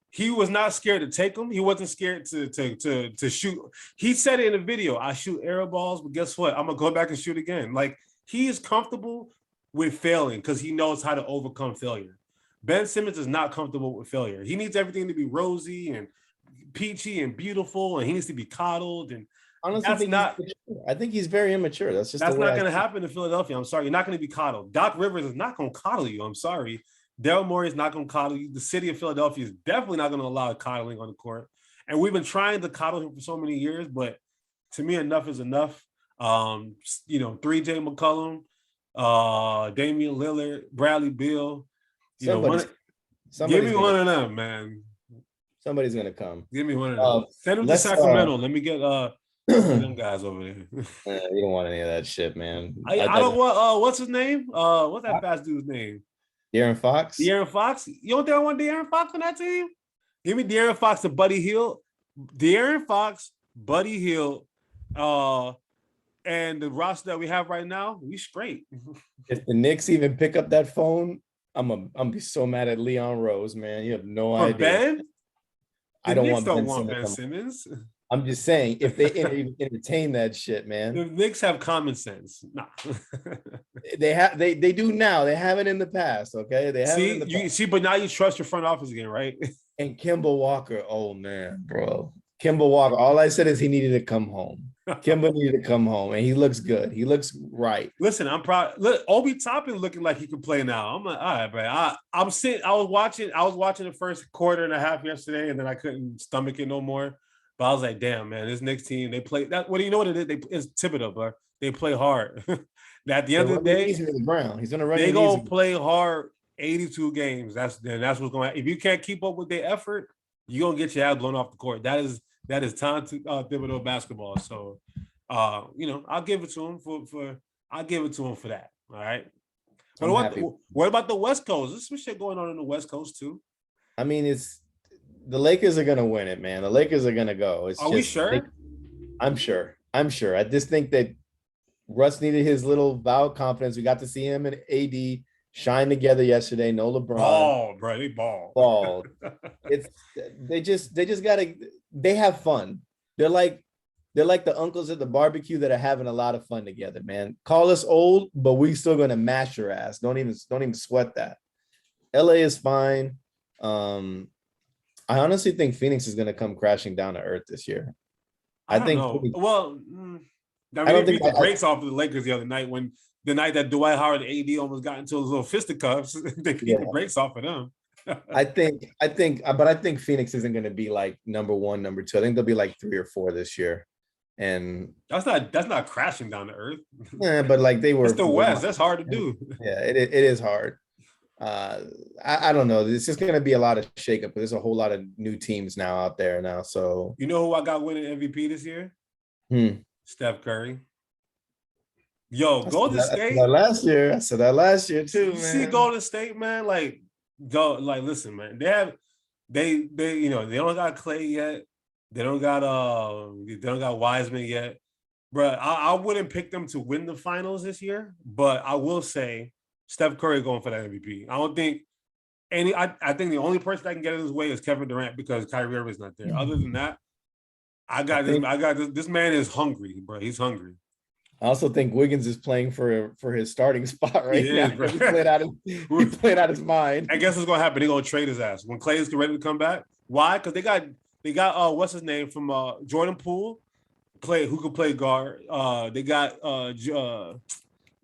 He was not scared to take them. He wasn't scared to shoot. He said it in a video, I shoot air balls, but guess what? I'm gonna go back and shoot again. Like he is comfortable with failing because he knows how to overcome failure. Ben Simmons is not comfortable with failure. He needs everything to be rosy and peachy and beautiful, and he needs to be coddled. And Honestly, I think he's very immature. That's not going to happen in Philadelphia. I'm sorry. You're not going to be coddled. Doc Rivers is not going to coddle you. I'm sorry. Daryl Morey is not going to coddle you. The city of Philadelphia is definitely not going to allow coddling on the court. And we've been trying to coddle him for so many years, but to me, enough is enough. 3J McCollum, Damian Lillard, Bradley Beal. Give me one of them, man. Somebody's going to come. Give me one of them. Send them to Sacramento. Let me get them guys over there. You don't want any of that shit, man. I don't want what's his name? What's that fast dude's name? De'Aaron Fox. De'Aaron Fox. You don't think I want De'Aaron Fox on that team? Give me De'Aaron Fox and Buddy Hield. De'Aaron Fox, Buddy Hield, and the roster that we have right now, we straight. If the Knicks even pick up that phone, I'm be so mad at Leon Rose, man. You have no idea. Ben? I don't Knicks want Ben Simmons. I'm just saying, if they entertain that shit, man. The Knicks have common sense. Nah. They do now. They haven't in the past, okay? They haven't. But now you trust your front office again, right? And Kemba Walker, oh man, bro. Kemba Walker, all I said is he needed to come home. Kemba needed to come home, and he looks good. He looks right. Listen, I'm proud. Look, Obi Toppin looking like he can play now. I'm like, all right, bro. I'm sitting. I was watching the first quarter and a half yesterday, and then I couldn't stomach it no more. But I was like, damn, man, this Knicks team, they play that. What do you know what it is? It's Thibodeau, bro. They play hard. At the end of the day, he's gonna run. They gonna play hard 82 games. That's what's going to. If you can't keep up with their effort, you're gonna get your ass blown off the court. That is time to Thibodeau basketball. So I'll give it to him for that. All right. But what about the West Coast? There's some shit going on in the West Coast too. I mean, it's the Lakers are gonna win it, man. The Lakers are gonna go. We sure? I'm sure. I just think that Russ needed his little vow of confidence. We got to see him and AD shine together yesterday. No LeBron. Ball, bro. They ball. They just gotta. They have fun. They're like the uncles at the barbecue that are having a lot of fun together, man. Call us old, but we still gonna mash your ass. Don't even sweat that. LA is fine. I honestly think Phoenix is gonna come crashing down to earth this year. I think. I don't think the brakes off of the Lakers the other night the night that Dwight Howard and AD almost got into those little fisticuffs. They keep the brakes off of them. I think Phoenix isn't going to be like number 1, number 2. I think they'll be like 3 or 4 this year. And that's not crashing down to earth. Yeah, but like they were. It's the West. That's hard to do. Yeah, it is hard. I don't know. It's just going to be a lot of shakeup. But there's a whole lot of new teams now out there now. So you know who I got winning MVP this year? Steph Curry. Yo, Golden State. I said that last year too, man. See Golden State, man. Listen, man. they they don't got Clay yet. They don't got Wiseman yet. But I wouldn't pick them to win the finals this year, but I will say Steph Curry going for that MVP. I don't think I think the only person that can get in his way is Kevin Durant because Kyrie Irving's not there. Other than that, this man is hungry, bro. He's hungry. I also think Wiggins is playing for his starting spot right now. He's playing out his mind. I guess what's gonna happen. They're gonna trade his ass when Clay is ready to come back. Why? Because they got what's his name from Jordan Poole, who could play guard. They got Jordan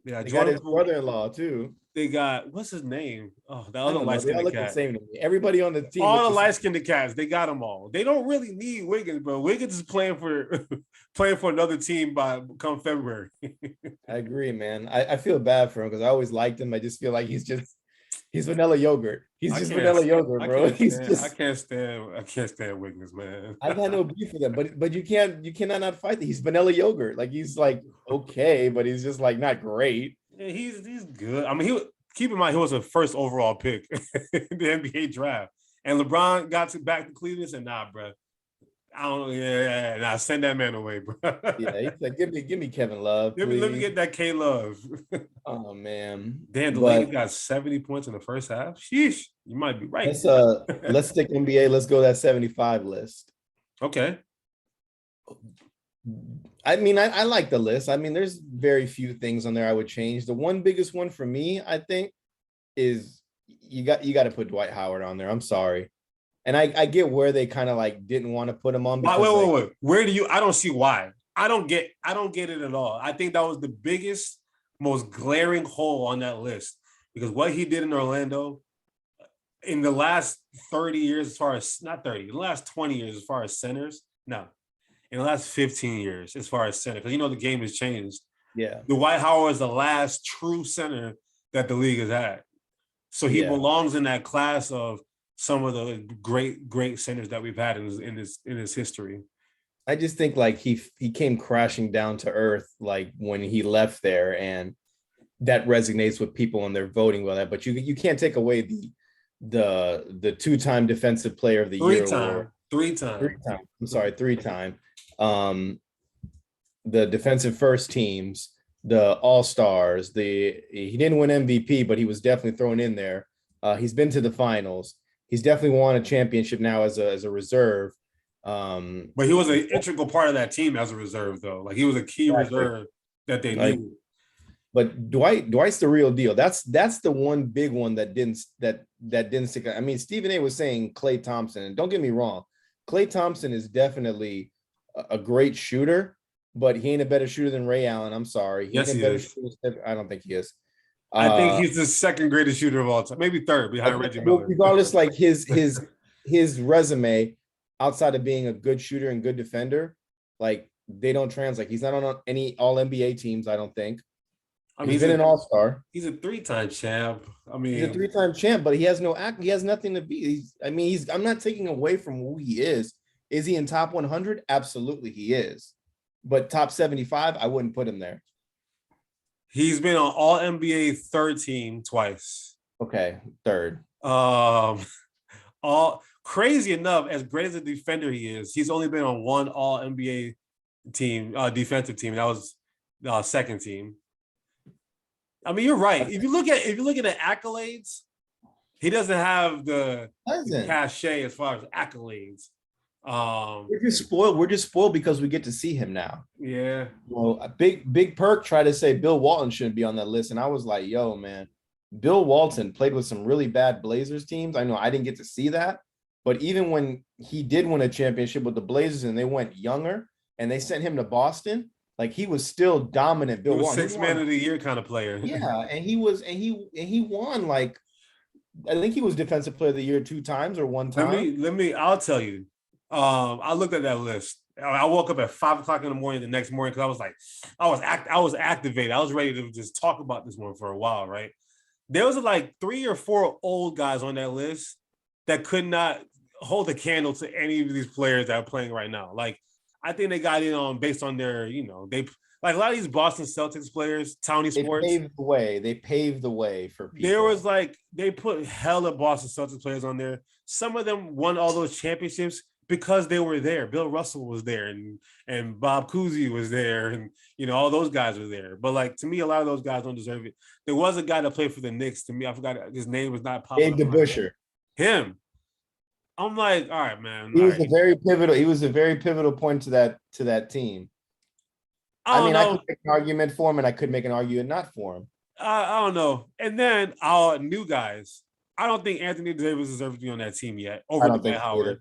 his Poole. Brother-in-law too. They got what's his name? Oh, the other light-skinned cat. Same to me. Everybody on the team. All the light-skinned cats, they got them all. They don't really need Wiggins, bro. Wiggins is playing for another team by come February. I agree, man. I feel bad for him because I always liked him. I just feel like he's vanilla yogurt. He's just vanilla yogurt, bro. I can't stand Wiggins, man. I got no beef for them, but you cannot not fight that. He's vanilla yogurt. Like he's like okay, but he's just like not great. Yeah, he's good. I mean, keep in mind he was a first overall pick in the NBA draft, and LeBron got back to Cleveland and said, "Nah, bro, I don't. Nah, send that man away, bro." Yeah, he said, "Give me Kevin Love. Let me get that K Love." Oh man, damn, the Lakers got 70 points in the first half. Sheesh, you might be right. Let's stick NBA. Let's go that 75 list. Okay. I mean, I like the list. I mean, there's very few things on there I would change. The one biggest one for me, I think, is you got to put Dwight Howard on there. I'm sorry. And I get where they kind of like didn't want to put him on. Wait. Where do you? I don't see why. I don't get it at all. I think that was the biggest, most glaring hole on that list because what he did in Orlando in the last 30 years, as far as not 30, the last 20 years, as far as centers, no. In the last 15 years, as far as center, because the game has changed. Yeah. Dwight Howard is the last true center that the league has had. So he belongs in that class of some of the great centers that we've had in his history. I just think like he came crashing down to earth like when he left there, and that resonates with people and they're voting with that. But you can't take away the two-time defensive player of the year. Three time. I'm sorry, 3-time. The defensive first teams, the all-stars, he didn't win MVP, but he was definitely thrown in there. He's been to the finals. He's definitely won a championship now as a reserve. But he was an integral part of that team as a reserve, though. Like he was a key reserve that they knew. But Dwight's the real deal. That's the one big one that didn't stick out. I mean, Stephen A was saying Klay Thompson, and don't get me wrong, Klay Thompson is definitely a great shooter, but he ain't a better shooter than Ray Allen. I'm sorry. Yes, he is. I don't think he is. I think he's the second greatest shooter of all time, maybe third behind Reggie Miller. Regardless, like his resume outside of being a good shooter and good defender, like they don't translate. He's not on any All NBA teams, I don't think. I mean, he's been an all-star. He's a 3-time champ. I mean, he's a 3-time champ, but he has no act. He has nothing to be. I'm not taking away from who he is. Is he in top 100? Absolutely, he is. But top 75, I wouldn't put him there. He's been on All NBA third team twice. Okay, third. All crazy enough, as great as a defender he is, he's only been on one All NBA team, defensive team. That was second team. I mean, you're right. If you look at the accolades, he doesn't have the cachet as far as accolades. We're just spoiled because we get to see him now. Yeah. Well, a big perk tried to say Bill Walton shouldn't be on that list, and I was like, yo, man, Bill Walton played with some really bad Blazers teams. I know I didn't get to see that, but even when he did win a championship with the Blazers and they went younger and they sent him to Boston, like he was still dominant. Bill Walton, sixth man of the year kind of player. Yeah, and he won, like I think he was defensive player of the year 2 times or 1 time. I'll tell you. I looked at that list. I woke up at 5 o'clock in the morning the next morning because I was like, I was activated. I was ready to just talk about this one for a while, right? There was like 3 or 4 old guys on that list that could not hold a candle to any of these players that are playing right now. Like, I think they got in on based on their, like a lot of these Boston Celtics players, Townie They Sports, paved the way. They paved the way for people. there was like they put hella Boston Celtics players on there. Some of them won all those championships because they were there. Bill Russell was there, and Bob Cousy was there, and all those guys were there. But like to me, a lot of those guys don't deserve it. There was a guy that played for the Knicks. To me, I forgot his name was not popping. Dave DeBusschere. Him. I'm like, all right, man. He was a very pivotal. He was a very pivotal point to that team. I mean, I could make an argument for him, and I could make an argument not for him. I don't know. And then our new guys. I don't think Anthony Davis deserves to be on that team yet over Dwight Howard.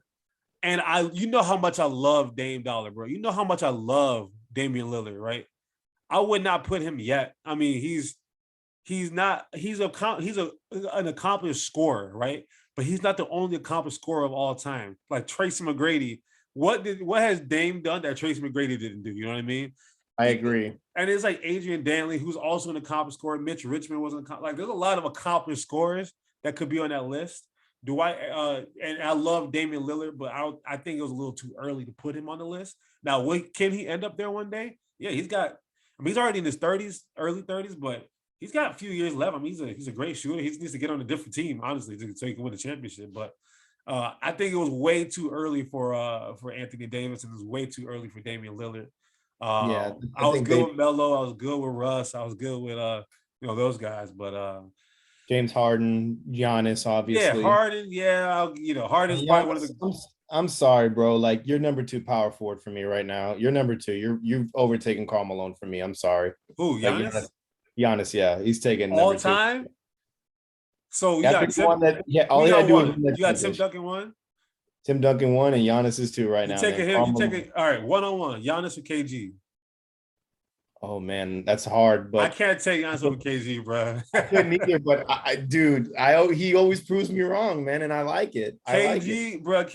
And you know how much I love Dame Dollar, bro. You know how much I love Damian Lillard, right? I would not put him yet. I mean, he's an accomplished scorer, right? But he's not the only accomplished scorer of all time. Like Tracy McGrady, what has Dame done that Tracy McGrady didn't do? You know what I mean? I agree. And it's like Adrian Dantley, who's also an accomplished scorer. Mitch Richmond wasn't like. There's a lot of accomplished scorers that could be on that list. And I love Damian Lillard, but I think it was a little too early to put him on the list. Now, can he end up there one day? Yeah, he's already in his 30s, early 30s, but he's got a few years left. I mean, he's a great shooter. He needs to get on a different team, honestly, so he can win the championship. But I think it was way too early for Anthony Davis, and it was way too early for Damian Lillard. I was good with Melo. I was good with Russ. I was good with those guys, but James Harden, Giannis, obviously. Yeah, Harden. Yeah, Harden's probably one of the. I'm sorry, bro. Like you're number 2 power forward for me right now. You're number 2. You've overtaken Karl Malone for me. I'm sorry. Who, Giannis? Like, Giannis, yeah, he's taking all number time. 2. So you got Tim. All he had to do was you got Tim Duncan 1. Tim Duncan 1 and Giannis is 2 right now. You take it. All right, 1-on-1. Giannis or KG? Oh man, that's hard. But I can't take Giannis over KG, bro. I couldn't either. But he always proves me wrong, man, and I like it. KG won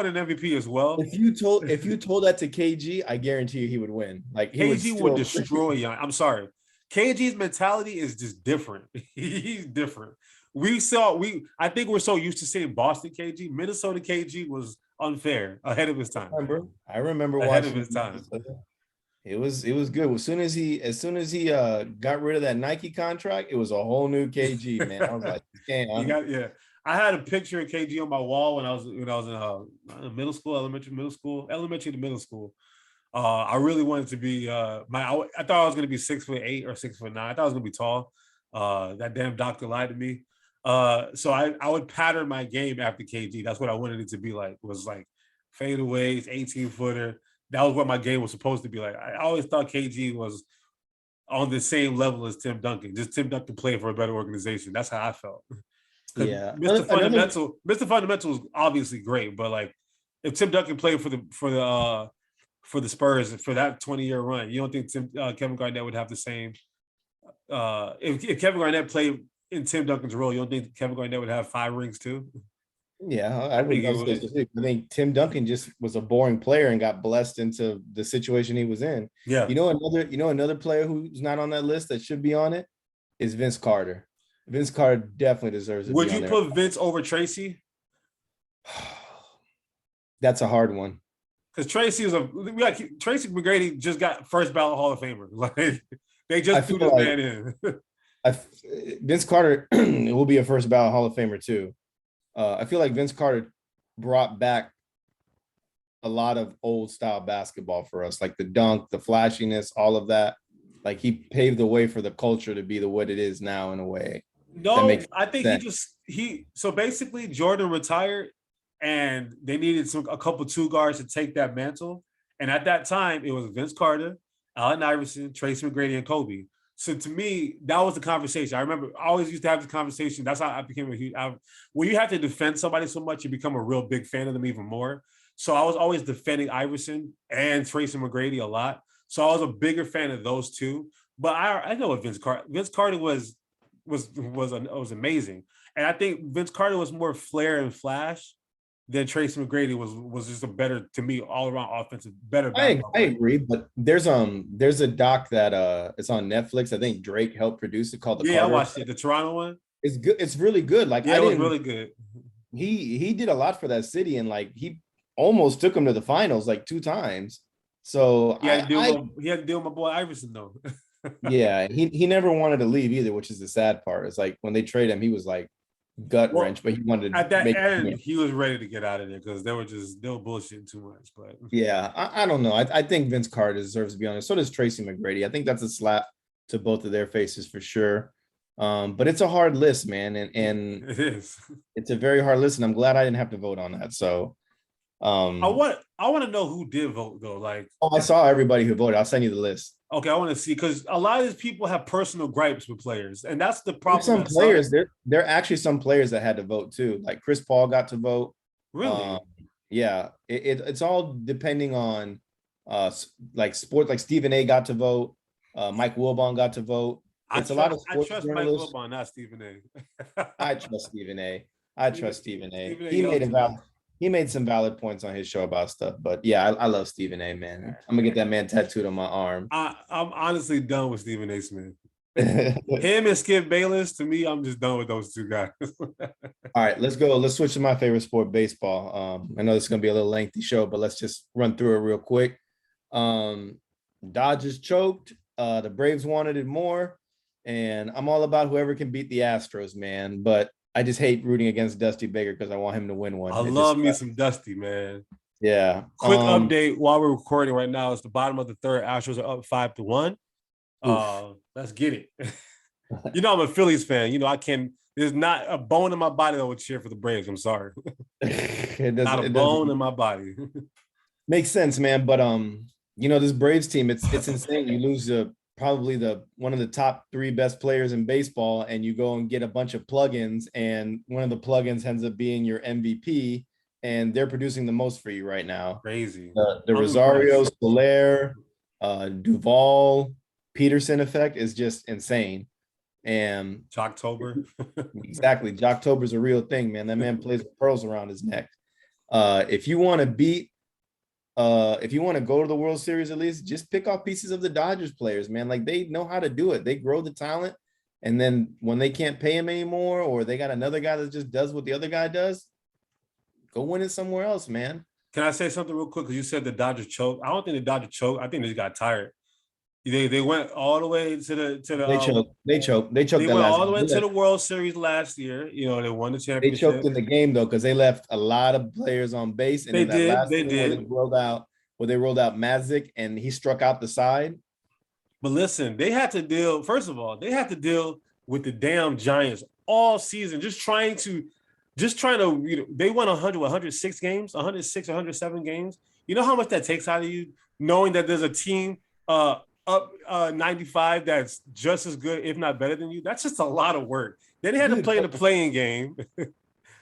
an MVP as well. If you told that to KG, I guarantee you he would win. Like KG would destroy Giannis. I'm sorry. KG's mentality is just different. He's different. I think we're so used to seeing Boston KG. Minnesota KG was unfair, ahead of his time. I remember ahead of his time. It was good. As soon as he got rid of that Nike contract, it was a whole new KG, man. I was like, damn. I had a picture of KG on my wall when I was in middle school, elementary to middle school. I really wanted to be I thought I was going to be 6'8" or 6'9". I thought I was going to be tall. That damn doctor lied to me. So I would pattern my game after KG. That's what I wanted it to be like. Was like fadeaways, 18-footer. That was what my game was supposed to be like. I always thought KG was on the same level as Tim Duncan. Just Tim Duncan playing for a better organization. That's how I felt. Yeah, Mr. Fundamental was obviously great, but like if Tim Duncan played for the Spurs for that 20-year run, you don't think Kevin Garnett would have the same? If Kevin Garnett played in Tim Duncan's role, you don't think Kevin Garnett would have 5 rings too? Yeah, I think Tim Duncan just was a boring player and got blessed into the situation he was in. Yeah. Another player who's not on that list that should be on it is Vince Carter. Vince Carter definitely deserves it. Would you put Vince over Tracy? That's a hard one. Because Tracy McGrady just got first ballot Hall of Famer. Like they just threw this man in. Vince Carter will be a first ballot Hall of Famer too. I feel like Vince Carter brought back a lot of old style basketball for us, like the dunk, the flashiness, all of that. Like he paved the way for the culture to be what it is now in a way. No, I think so basically Jordan retired and they needed a couple 2 guards to take that mantle. And at that time, it was Vince Carter, Allen Iverson, Tracy McGrady, and Kobe. So to me, that was the conversation. I remember I always used to have this conversation. That's how I became a huge. When you have to defend somebody so much, you become a real big fan of them even more. So I was always defending Iverson and Tracy McGrady a lot. So I was a bigger fan of those two. But I know what Vince Carter was amazing, and I think Vince Carter was more flair and flash than Tracy McGrady was just a better, to me, all around offensive, better. I agree, but there's a doc that it's on Netflix. I think Drake helped produce it called I watched it. The Toronto one. It's good. It's really good. Like it was really good. He did a lot for that city, and like he almost took him to the finals like 2 times. So He had to deal with my boy Iverson though. yeah, he never wanted to leave either, which is the sad part. It's like when they trade him, he was like gut Well, wrench, but he wanted to at that make end, it. he was ready to get out of there because they were bullshitting too much. But Yeah, I don't know. I think Vince Carter deserves to be honest. So does Tracy McGrady. I think that's a slap to both of their faces for sure. But it's a hard list, man, and it is. it's a very hard list, and I'm glad I didn't have to vote on that. So, I want to know who did vote though. Like, oh, I saw everybody who voted. I'll send you the list. okay, I want to see because a lot of these people have personal gripes with players, and that's the There's problem. some players there are actually some players that had to vote too. Like Chris Paul got to vote. Really? Yeah, it's all depending on like sport. Like Stephen A. got to vote. Mike Wilbon got to vote. It's a lot of sports I trust Mike journalists. Wilbon, not Stephen A. I trust Stephen A. I trust Stephen A. Stephen A. He made some valid points on his show about stuff. But yeah, I love Stephen A. Man, I'm gonna get that man tattooed on my arm. I'm honestly done with Stephen A. Smith. Him and Skip Bayless, to me, I'm just done with those two guys. All right, let's go. Let's switch to my favorite sport, baseball. I know this is gonna be a little lengthy show, but let's just run through it real quick. Dodgers choked. The Braves wanted it more, and I'm all about whoever can beat the Astros, man. But I just hate rooting against Dusty Baker because I want him to win one. I love me some Dusty, man. Yeah. Quick update while we're recording right now. It's the bottom of the third. Astros are up 5-1. Let's get it. You know, I'm a Phillies fan. You know, there's not a bone in my body that would cheer for the Braves. I'm sorry. Not a bone in my body. Makes sense, man. But this Braves team, it's insane. You lose probably one of the top 3 best players in baseball, and you go and get a bunch of plugins, and one of the plugins ends up being your MVP, and they're producing the most for you right now. Crazy. The Rosario, Soler, Duvall, Peterson effect is just insane. And Jocktober. Exactly. Jocktober's a real thing, man. That man plays with pearls around his neck. If you want to go to the World Series, at least just pick off pieces of the Dodgers players, man. Like they know how to do it. They grow the talent. And then when they can't pay him anymore, or they got another guy that just does what the other guy does, go win it somewhere else, man. Can I say something real quick? Because you said the Dodgers choked. I don't think the Dodgers choked. I think they just got tired. They went all the way to the They choked. They went all the way to the World Series last year. You know, they won the championship. They choked in the game though, because they left a lot of players on base. And they did. Where they rolled out Mazick and he struck out the side. But listen, they had to deal. First of all, they had to deal with the damn Giants all season, just trying to. They won 106 games, 106, 107 games. You know how much that takes out of you, knowing that there's a team up 95 that's just as good, if not better than you. That's just a lot of work. Then they had to play in the playing game.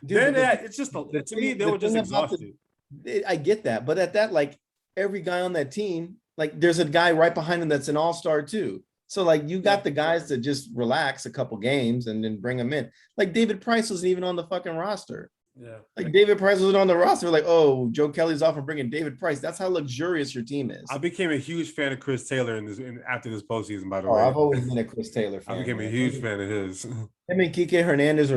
Then it's just to me they were just exhausted. I get that, but at that, like every guy on that team, like there's a guy right behind him that's an all-star too. So like you got the guys to just relax a couple games and then bring them in. Like David Price wasn't even on the fucking roster. Yeah. Like David Price wasn't on the roster. Like, oh, Joe Kelly's off and bringing David Price. That's how luxurious your team is. I became a huge fan of Chris Taylor after this postseason, by the way. I've always been a Chris Taylor fan. I became a huge fan of his. Him and Kike Hernandez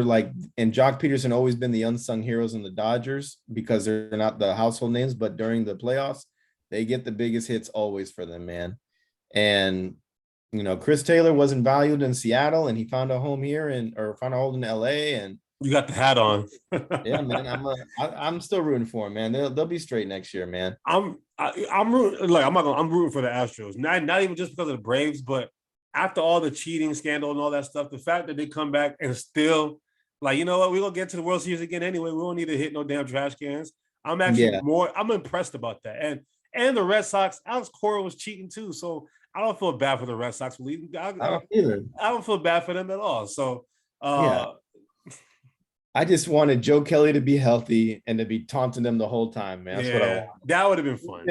and Jock Peterson always been the unsung heroes in the Dodgers because they're not the household names, but during the playoffs, they get the biggest hits always for them, man. And Chris Taylor wasn't valued in Seattle, and he found a home here or found a home in LA. And you got the hat on. Yeah, man. I'm still rooting for him, man. They'll be straight next year, man. I'm rooting. Like I'm rooting for the Astros. Not even just because of the Braves, but after all the cheating scandal and all that stuff, the fact that they come back and still, like, you know what, we're gonna get to the World Series again anyway. We don't need to hit no damn trash cans. I'm actually I'm impressed about that. And the Red Sox, Alex Cora was cheating too, so I don't feel bad for the Red Sox. I don't either. I don't feel bad for them at all. So I just wanted Joe Kelly to be healthy and to be taunting them the whole time, man. That's what I want. That would have been fun.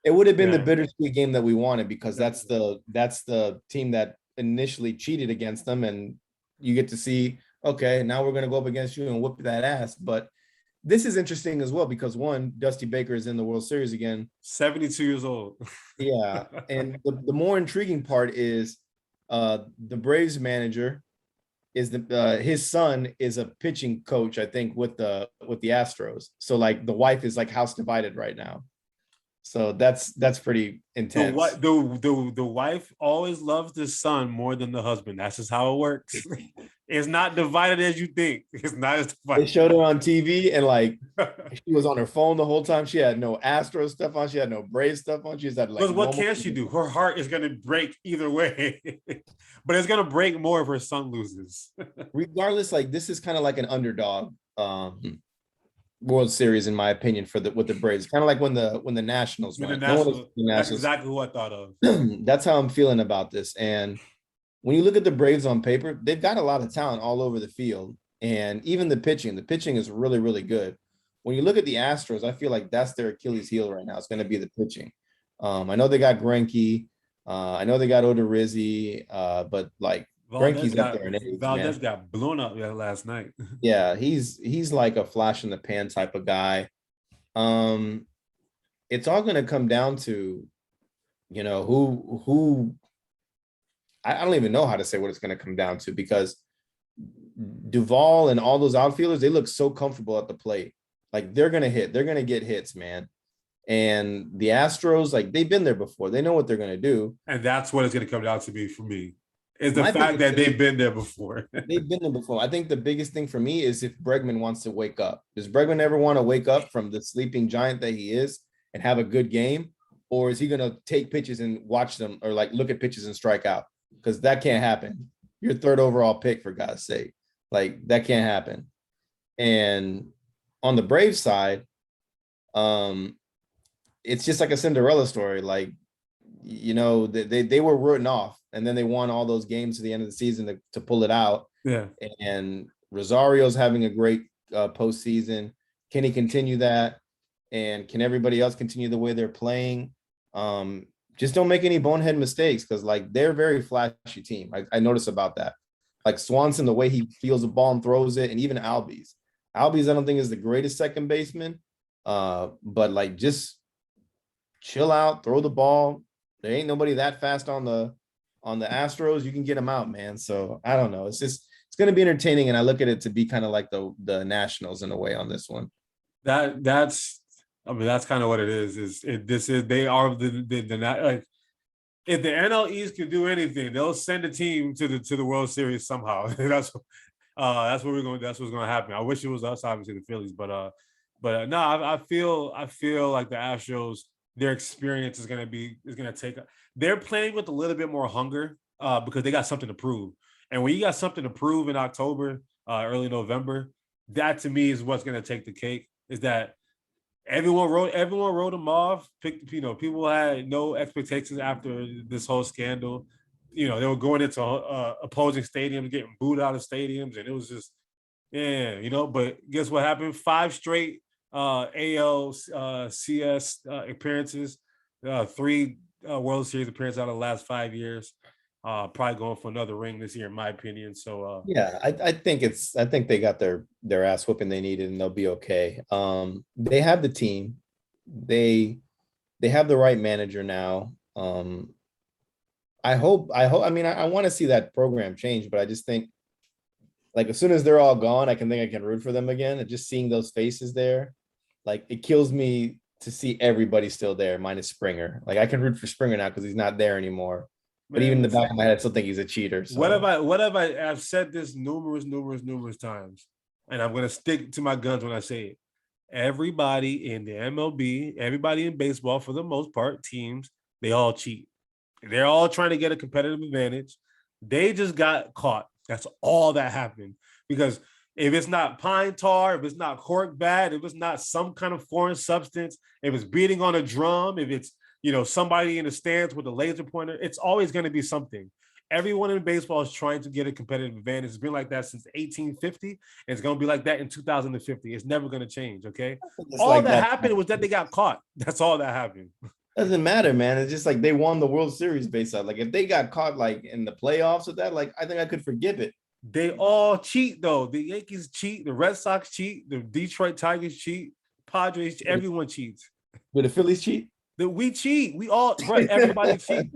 It would have been the bittersweet game that we wanted because that's the team that initially cheated against them, and you get to see, okay, now we're going to go up against you and whoop that ass. But this is interesting as well because one, Dusty Baker is in the World Series again. 72 years old. Yeah. And the more intriguing part is the Braves manager is his son is a pitching coach, I think, with the Astros. So like the wife is like house divided right now. So that's pretty intense. The wife always loves the son more than the husband. That's just how it works. It's not divided as you think. It's not as They divided. showed her on TV and like she was on her phone the whole time. She had no Astro stuff on. She had no Brave stuff on. She just had like Because what normal. can she do? Her heart is gonna break either way, but it's gonna break more if her son loses. Regardless, like this is kind of like an underdog World Series, in my opinion, for the with the Braves. Kind of like when the Nationals When the went. No one national, expected the that's Nationals. exactly who I thought of. That's how I'm feeling about this. And when you look at the Braves on paper, they've got a lot of talent all over the field. And even the pitching is really, really good. When you look at the Astros, I feel like that's their Achilles heel right now. It's going to be the pitching. I know they got Greinke. I know they got Odorizzi, but like Greinke's up there in age, Valdez man. got blown up last night. Yeah, he's like a flash in the pan type of guy. Um, it's all going to come down to, who I don't even know how to say what it's going to come down to, because Duvall and all those outfielders, they look so comfortable at the plate. Like they're going to hit, they're going to get hits, man. And the Astros, like they've been there before. They know what they're going to do. And that's what it's going to come down to be for me. Is the My fact that biggest they've been there before. They've been there before. I think the biggest thing for me is if Bregman wants to wake up. Does Bregman ever want to wake up from the sleeping giant that he is and have a good game? Or is he going to take pitches and watch them, or like look at pitches and strike out? Because that can't happen. Your third overall pick, for God's sake. Like that can't happen. And on the Braves side, it's just like a Cinderella story. Like, they were written off, and then they won all those games to the end of the season to pull it out. Yeah. And Rosario's having a great postseason. Can he continue that? And can everybody else continue the way they're playing? Just don't make any bonehead mistakes, because like they're a very flashy team. I notice about that. Like Swanson, the way he feels the ball and throws it, and even Albies. Albies, I don't think is the greatest second baseman, but like just chill out, throw the ball. There ain't nobody that fast on the Astros. You can get them out, man. So I don't know. It's going to be entertaining, and I look at it to be kind of like the Nationals in a way on this one. That's kind of what it is. They are the like, if the NL East could do anything, they'll send a team to the World Series somehow. That's what's going to happen. I wish it was us, obviously the Phillies, but no, I feel like the Astros, their experience is going to take. They're playing with a little bit more hunger because they got something to prove. And when you got something to prove in October, early November, that to me is what's going to take the cake. Is that everyone wrote them off. People had no expectations after this whole scandal. They were going into opposing stadiums, getting booed out of stadiums, and it was just, but guess what happened? 5 straight ALCS appearances, 3 World Series appearances out of the last 5 years. Probably going for another ring this year, in my opinion. So yeah, I think they got their ass whooping they needed, and they'll be okay. They have the team, they have the right manager now. I hope. I want to see that program change, but I just think, like, as soon as they're all gone, I can root for them again. And just seeing those faces there, like, it kills me to see everybody still there, minus Springer. Like, I can root for Springer now because he's not there anymore. But even in the back of my head, I still think he's a cheater. So. I've said this numerous times, and I'm gonna stick to my guns when I say it. Everybody in the MLB, everybody in baseball, for the most part, teams, they all cheat. They're all trying to get a competitive advantage. They just got caught. That's all that happened. Because if it's not pine tar, if it's not cork bat, if it's not some kind of foreign substance, if it's beating on a drum, if it's somebody in the stands with a laser pointer, it's always going to be something. Everyone in baseball is trying to get a competitive advantage. It's been like that since 1850, and it's going to be like that in 2050. It's never going to change, okay? All like that happened was that they got caught. That's all that happened. Doesn't matter, man. It's just like they won the World Series based on, like, if they got caught like in the playoffs with that, like, I think I could forgive it. They all cheat, though. The Yankees cheat, the Red Sox cheat, the Detroit Tigers cheat, Padres, everyone cheats. Do the Phillies cheat? We cheat. We all, bro, everybody cheat.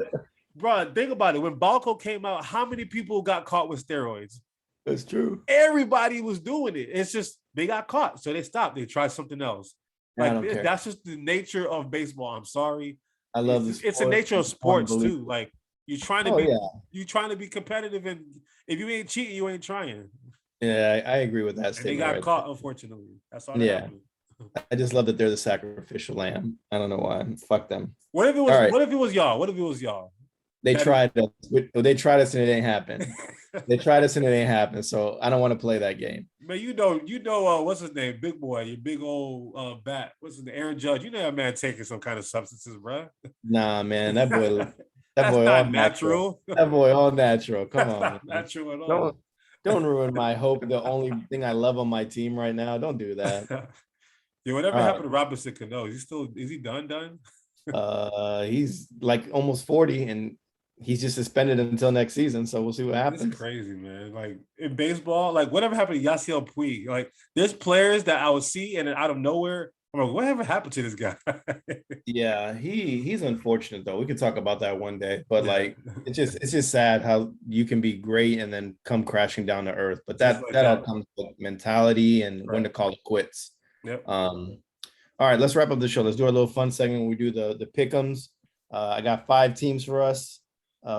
Bro, think about it. When Balco came out, how many people got caught with steroids? That's true. Everybody was doing it. It's just they got caught, so they stopped. They tried something else. I don't care. That's just the nature of baseball. I'm sorry. I love the sport. It's the nature of sports too. Like you're trying to be competitive, and if you ain't cheating, you ain't trying. Yeah, I agree with that And statement. they got caught, unfortunately. That's all that happened. I just love that they're the sacrificial lamb. I don't know why. Fuck them. What if it was? Right. What if it was y'all? What if it was y'all? They tried us. They tried us and it ain't happen. They tried us and it ain't happen. So I don't want to play that game. Man, what's his name? Big boy, your big old bat. What's his name? Aaron Judge. You know that man taking some kind of substances, bro. Nah, man, that boy. That's boy not all natural. That boy all natural. Come on, not natural at all. Don't ruin my hope. The only thing I love on my team right now. Don't do that. Yeah, whatever happened to Robinson Cano? Is he done? He's like almost 40 and he's just suspended until next season. So we'll see what happens. It's crazy, man. Like in baseball, like whatever happened to Yasiel Puig? Like there's players that I would see and then out of nowhere, I'm like, whatever happened to this guy? Yeah, he's unfortunate though. We could talk about that one day, but like it's just sad how you can be great and then come crashing down to earth. But that all comes with mentality and when to call it quits. Yep. All right, let's wrap up the show. Let's do our little fun segment when we do the Pickems. I got 5 teams for us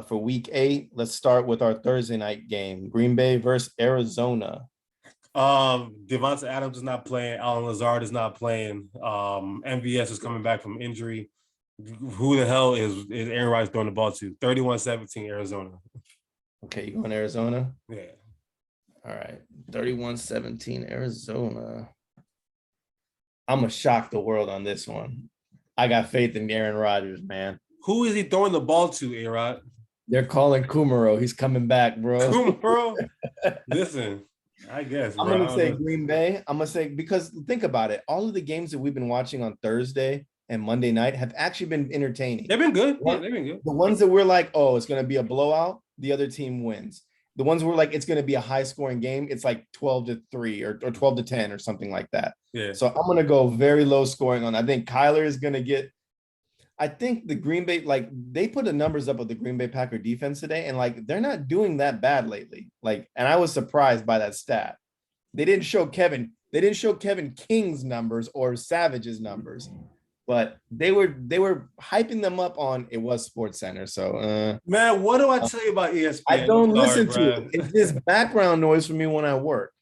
for week 8. Let's start with our Thursday night game. Green Bay versus Arizona. Devonta Adams is not playing. Alan Lazard is not playing. MVS is coming back from injury. Who the hell is Aaron Rodgers throwing the ball to? 31-17 Arizona. Okay, you going Arizona? Yeah. All right, 31-17 Arizona. I'm going to shock the world on this one. I got faith in Aaron Rodgers, man. Who is he throwing the ball to, A-Rod? They're calling Kumaro. He's coming back, bro. Kumaro? Listen, I guess. I'm going to say Green Bay. I'm going to say, because think about it. All of the games that we've been watching on Thursday and Monday night have actually been entertaining. They've been good. Yeah, they've been good. The ones that we're like, oh, it's going to be a blowout, the other team wins. The ones where like it's going to be a high-scoring game, it's like 12-3 or 12-10 or something like that. Yeah. So I'm going to go very low scoring on. I think Kyler is going to get. I think the Green Bay, like they put the numbers up of the Green Bay Packer defense today, and like they're not doing that bad lately. Like, and I was surprised by that stat. They didn't show Kevin King's numbers or Savage's numbers. But they were hyping them up on it was Sports Center. So man, what do I tell you about ESPN? I don't listen to it. It's just background noise for me when I work.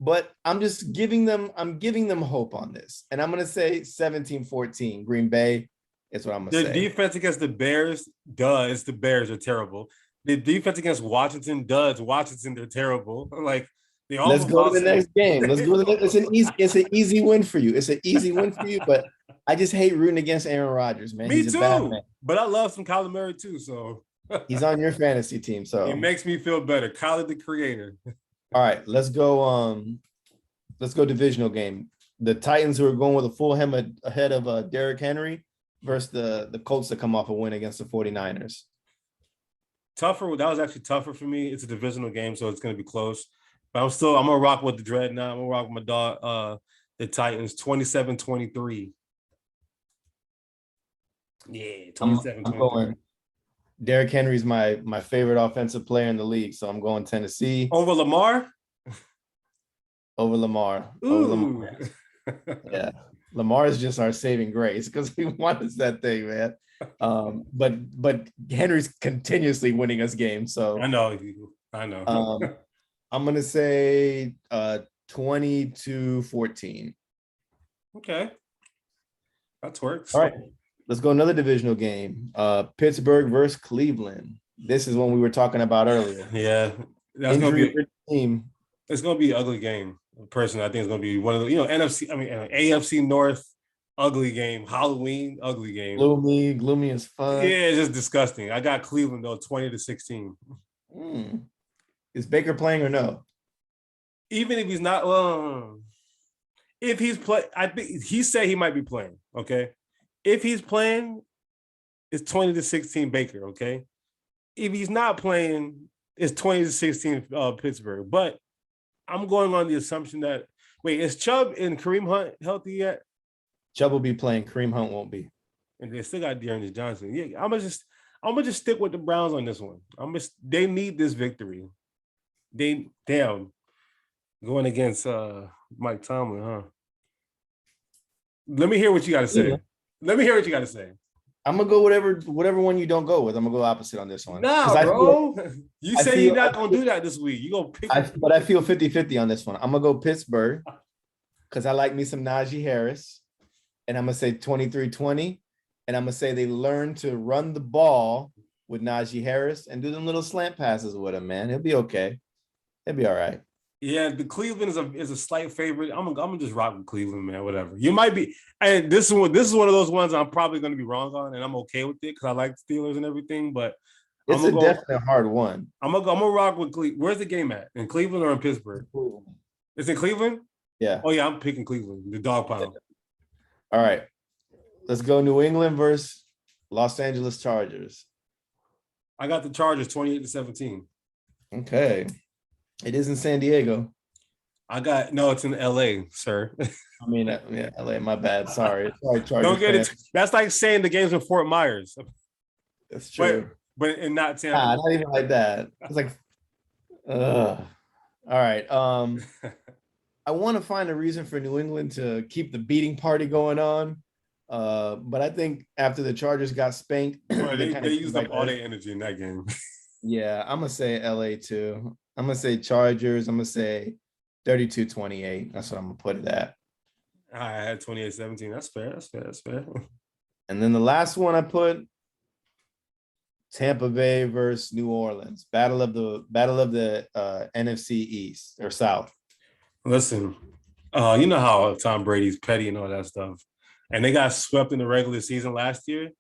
But I'm just giving them hope on this. And I'm gonna say 17-14, Green Bay is what I'm gonna say. The defense against the Bears, it's the Bears are terrible. The defense against Washington, Washington, they're terrible. Like let's go to the next game. Let's go to the next. It's an easy win for you. It's an easy win for you, but I just hate rooting against Aaron Rodgers, man. Me too. A bad man. But I love some Kyler Murray too. So he's on your fantasy team. So it makes me feel better. Kyler the creator. All right, let's go. Let's go divisional game. The Titans who are going with a full ahead of Derrick Henry versus the Colts that come off a win against the 49ers. Tougher. That was actually tougher for me. It's a divisional game, so it's going to be close. But I'm gonna rock with the Dreadnought. I'm gonna rock with my dog, the Titans, 27-23. Yeah, 27-23. Derrick Henry's my favorite offensive player in the league, so I'm going Tennessee. Over Lamar? Over Lamar. Yeah. Lamar is just our saving grace because he won us that thing, man. But Henry's continuously winning us games. So I know. I'm gonna say 20-14. Okay. That works. All right. Let's go another divisional game. Pittsburgh versus Cleveland. This is one we were talking about earlier. Yeah. That's gonna be a team. It's gonna be an ugly game. Personally, I think it's gonna be one of the AFC North ugly game, Halloween ugly game. Gloomy as fun. Yeah, it's just disgusting. I got Cleveland though, 20-16. Is Baker playing or no? Even if he's not, if he's playing, I think he said he might be playing. Okay, if he's playing, it's 20-16 Baker. Okay, if he's not playing, it's 20-16 Pittsburgh. But I'm going on the assumption that is Chubb and Kareem Hunt healthy yet? Chubb will be playing. Kareem Hunt won't be. And they still got Dearness Johnson. Yeah, I'm gonna just stick with the Browns on this one. They need this victory. Going against Mike Tomlin, huh? Let me hear what you got to say. Cleveland. Let me hear what you got to say. I'm gonna go whatever one you don't go with. I'm gonna go opposite on this one. Nah, bro. You say you're not gonna do that this week. You gonna pick. But I feel 50-50 on this one. I'm gonna go Pittsburgh because I like me some Najee Harris, and I'm gonna say 23-20, and I'm gonna say they learn to run the ball with Najee Harris and do them little slant passes with him. Man, he'll be okay. He'll be all right. Yeah, the Cleveland is a slight favorite. I'm gonna just rock with Cleveland, man. Whatever. You might be, and this is one of those ones I'm probably gonna be wrong on, and I'm okay with it because I like the Steelers and everything. But it's a definite hard one. I'm gonna rock with Cleveland. Where's the game at? In Cleveland or in Pittsburgh? It's in Cleveland. Yeah. Oh yeah, I'm picking Cleveland. The dog pound. All right, let's go New England versus Los Angeles Chargers. I got the Chargers 28-17. Okay. It is in San Diego. It's in LA, sir. I mean, yeah, LA, my bad. Sorry, Chargers. Don't get it. That's like saying the game's in Fort Myers. That's true. But and not Tampa. Not even like that. It's like, all right. I want to find a reason for New England to keep the beating party going on. But I think after the Chargers got spanked, they used up all their energy in that game. Yeah, I'm gonna say LA too. I'm gonna say Chargers. I'm gonna say 32-28. That's what I'm gonna put it at. I had 28-17. That's fair. And then the last one I put Tampa Bay versus New Orleans. Battle of the NFC East or South. Listen, you know how Tom Brady's petty and all that stuff. And they got swept in the regular season last year.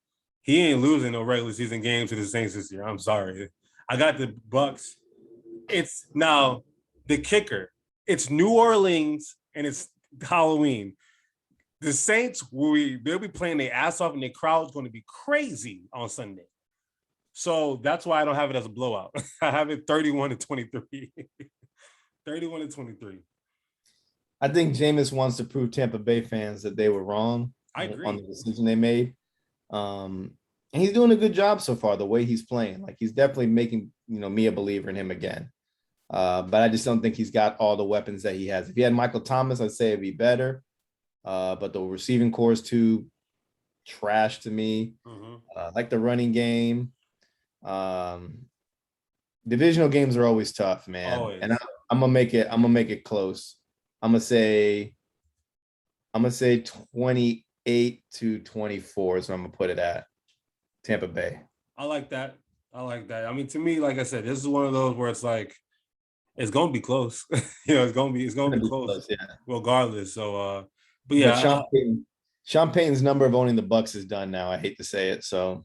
He ain't losing no regular season games to the Saints this year. I'm sorry. I got the Bucks. It's now the kicker. It's New Orleans and it's Halloween. The Saints they'll be playing their ass off and their crowd's going to be crazy on Sunday. So that's why I don't have it as a blowout. I have it 31-23. 31-23. I think Jameis wants to prove Tampa Bay fans that they were wrong on the decision they made. And he's doing a good job so far, the way he's playing. Like, he's definitely making, me a believer in him again. But I just don't think he's got all the weapons that he has. If he had Michael Thomas, I'd say it'd be better. But the receiving core is too trash to me. Like the running game. Divisional games are always tough, man. Always. And I'm gonna make it close. I'm gonna say 28-24 is what I'm gonna put it at. Tampa Bay. I like that. I mean, to me, like I said, this is one of those where it's like it's gonna be close. It's gonna be close, yeah. Regardless. So but yeah. Sean Payton's number of owning the Bucks is done now. I hate to say it. So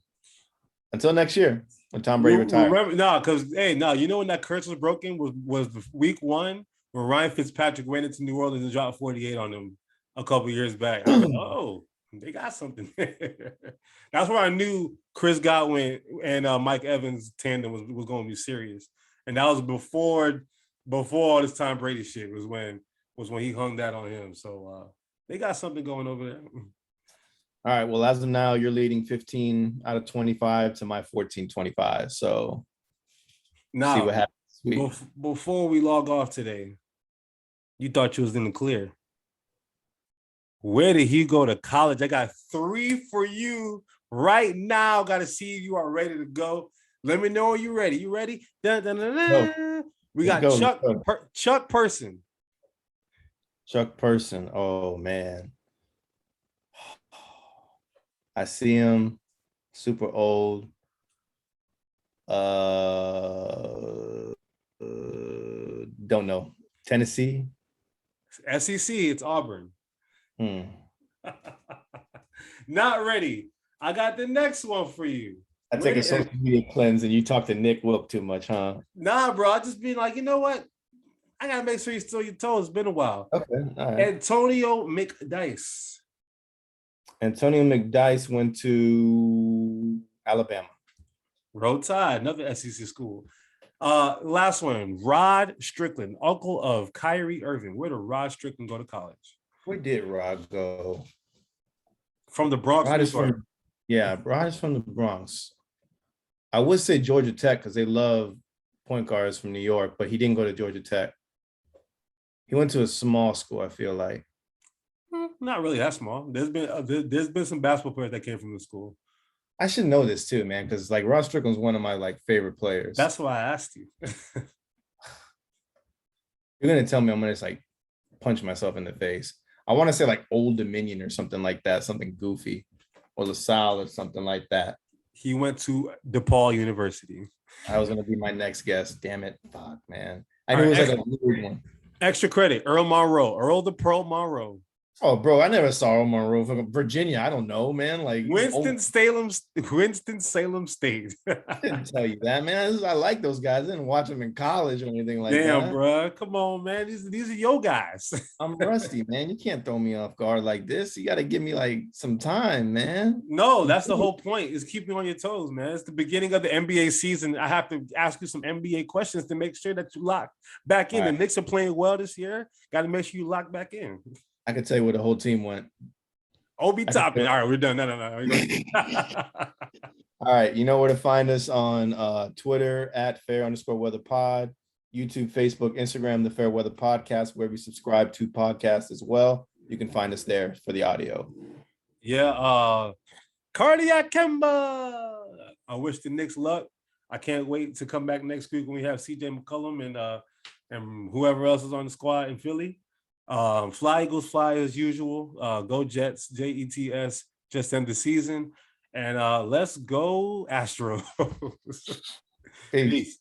until next year when Tom Brady retires. You know when that curse was broken was week 1 when Ryan Fitzpatrick went into New Orleans and dropped 48 on them a couple years back. I was like, oh, they got something. That's where I knew Chris Godwin and Mike Evans tandem was going to be serious. And that was before all this Tom Brady shit was when he hung that on him. So they got something going over there. All right. Well, as of now, you're leading 15 out of 25 to my 14-25. So now, see what happens. Before we log off today, you thought you was in the clear. Where did he go to college? I got 3 for you right now. Got to see if you are ready to go. Let me know when you're ready. You ready? Dun, dun, dun, dun. No. We got Chuck Person. Chuck Person. Oh, man. I see him. Super old. Don't know. Tennessee? SEC. It's Auburn. Not ready. I got the next one for you. I take a social media cleanse and you talk to Nick Wilk too much, huh? Nah, bro. I just be like, you know what? I gotta make sure you still your toes. It's been a while. Okay. All right. Antonio McDyess. Antonio McDyess went to Alabama. Roll Tide, another SEC school. Last one, Rod Strickland, uncle of Kyrie Irving. Where did Rod Strickland go to college? Where did Rod go? From the Bronx. Rod is from the Bronx. I would say Georgia Tech because they love point guards from New York, but he didn't go to Georgia Tech. He went to a small school, I feel like. not really that small. There's been some basketball players that came from the school. I should know this too, man, because like Ross Strickland's one of my like favorite players. That's why I asked you. You're gonna tell me I'm gonna just like punch myself in the face. I want to say like Old Dominion or something like that, something goofy, or LaSalle or something like that. He went to DePaul University. That was gonna be my next guess. Damn it, fuck, man. I knew it was like a weird one. Extra credit, Earl the Pearl Monroe. Oh, bro, I never saw Earl Monroe from Virginia. I don't know, man. Like Winston-Salem State. I didn't tell you that, man. I like those guys. I didn't watch them in college or anything like that. Damn, bro. Come on, man. These are your guys. I'm rusty, man. You can't throw me off guard like this. You got to give me like some time, man. No, that's the whole point, is keep you on your toes, man. It's the beginning of the NBA season. I have to ask you some NBA questions to make sure that you lock back in. The Knicks are playing well this year. Got to make sure you lock back in. I can tell you where the whole team went. Obi Toppin. All right, we're done. No. All right, you know where to find us on Twitter at @fair_weather_pod, YouTube, Facebook, Instagram, the Fair Weather Podcast, where we subscribe to podcasts as well. You can find us there for the audio. Yeah, Cardiac Kemba. I wish the Knicks luck. I can't wait to come back next week when we have CJ McCollum and whoever else is on the squad in Philly. Fly Eagles, fly as usual. Go Jets, Jets. Just end the season, and let's go Astros. Peace.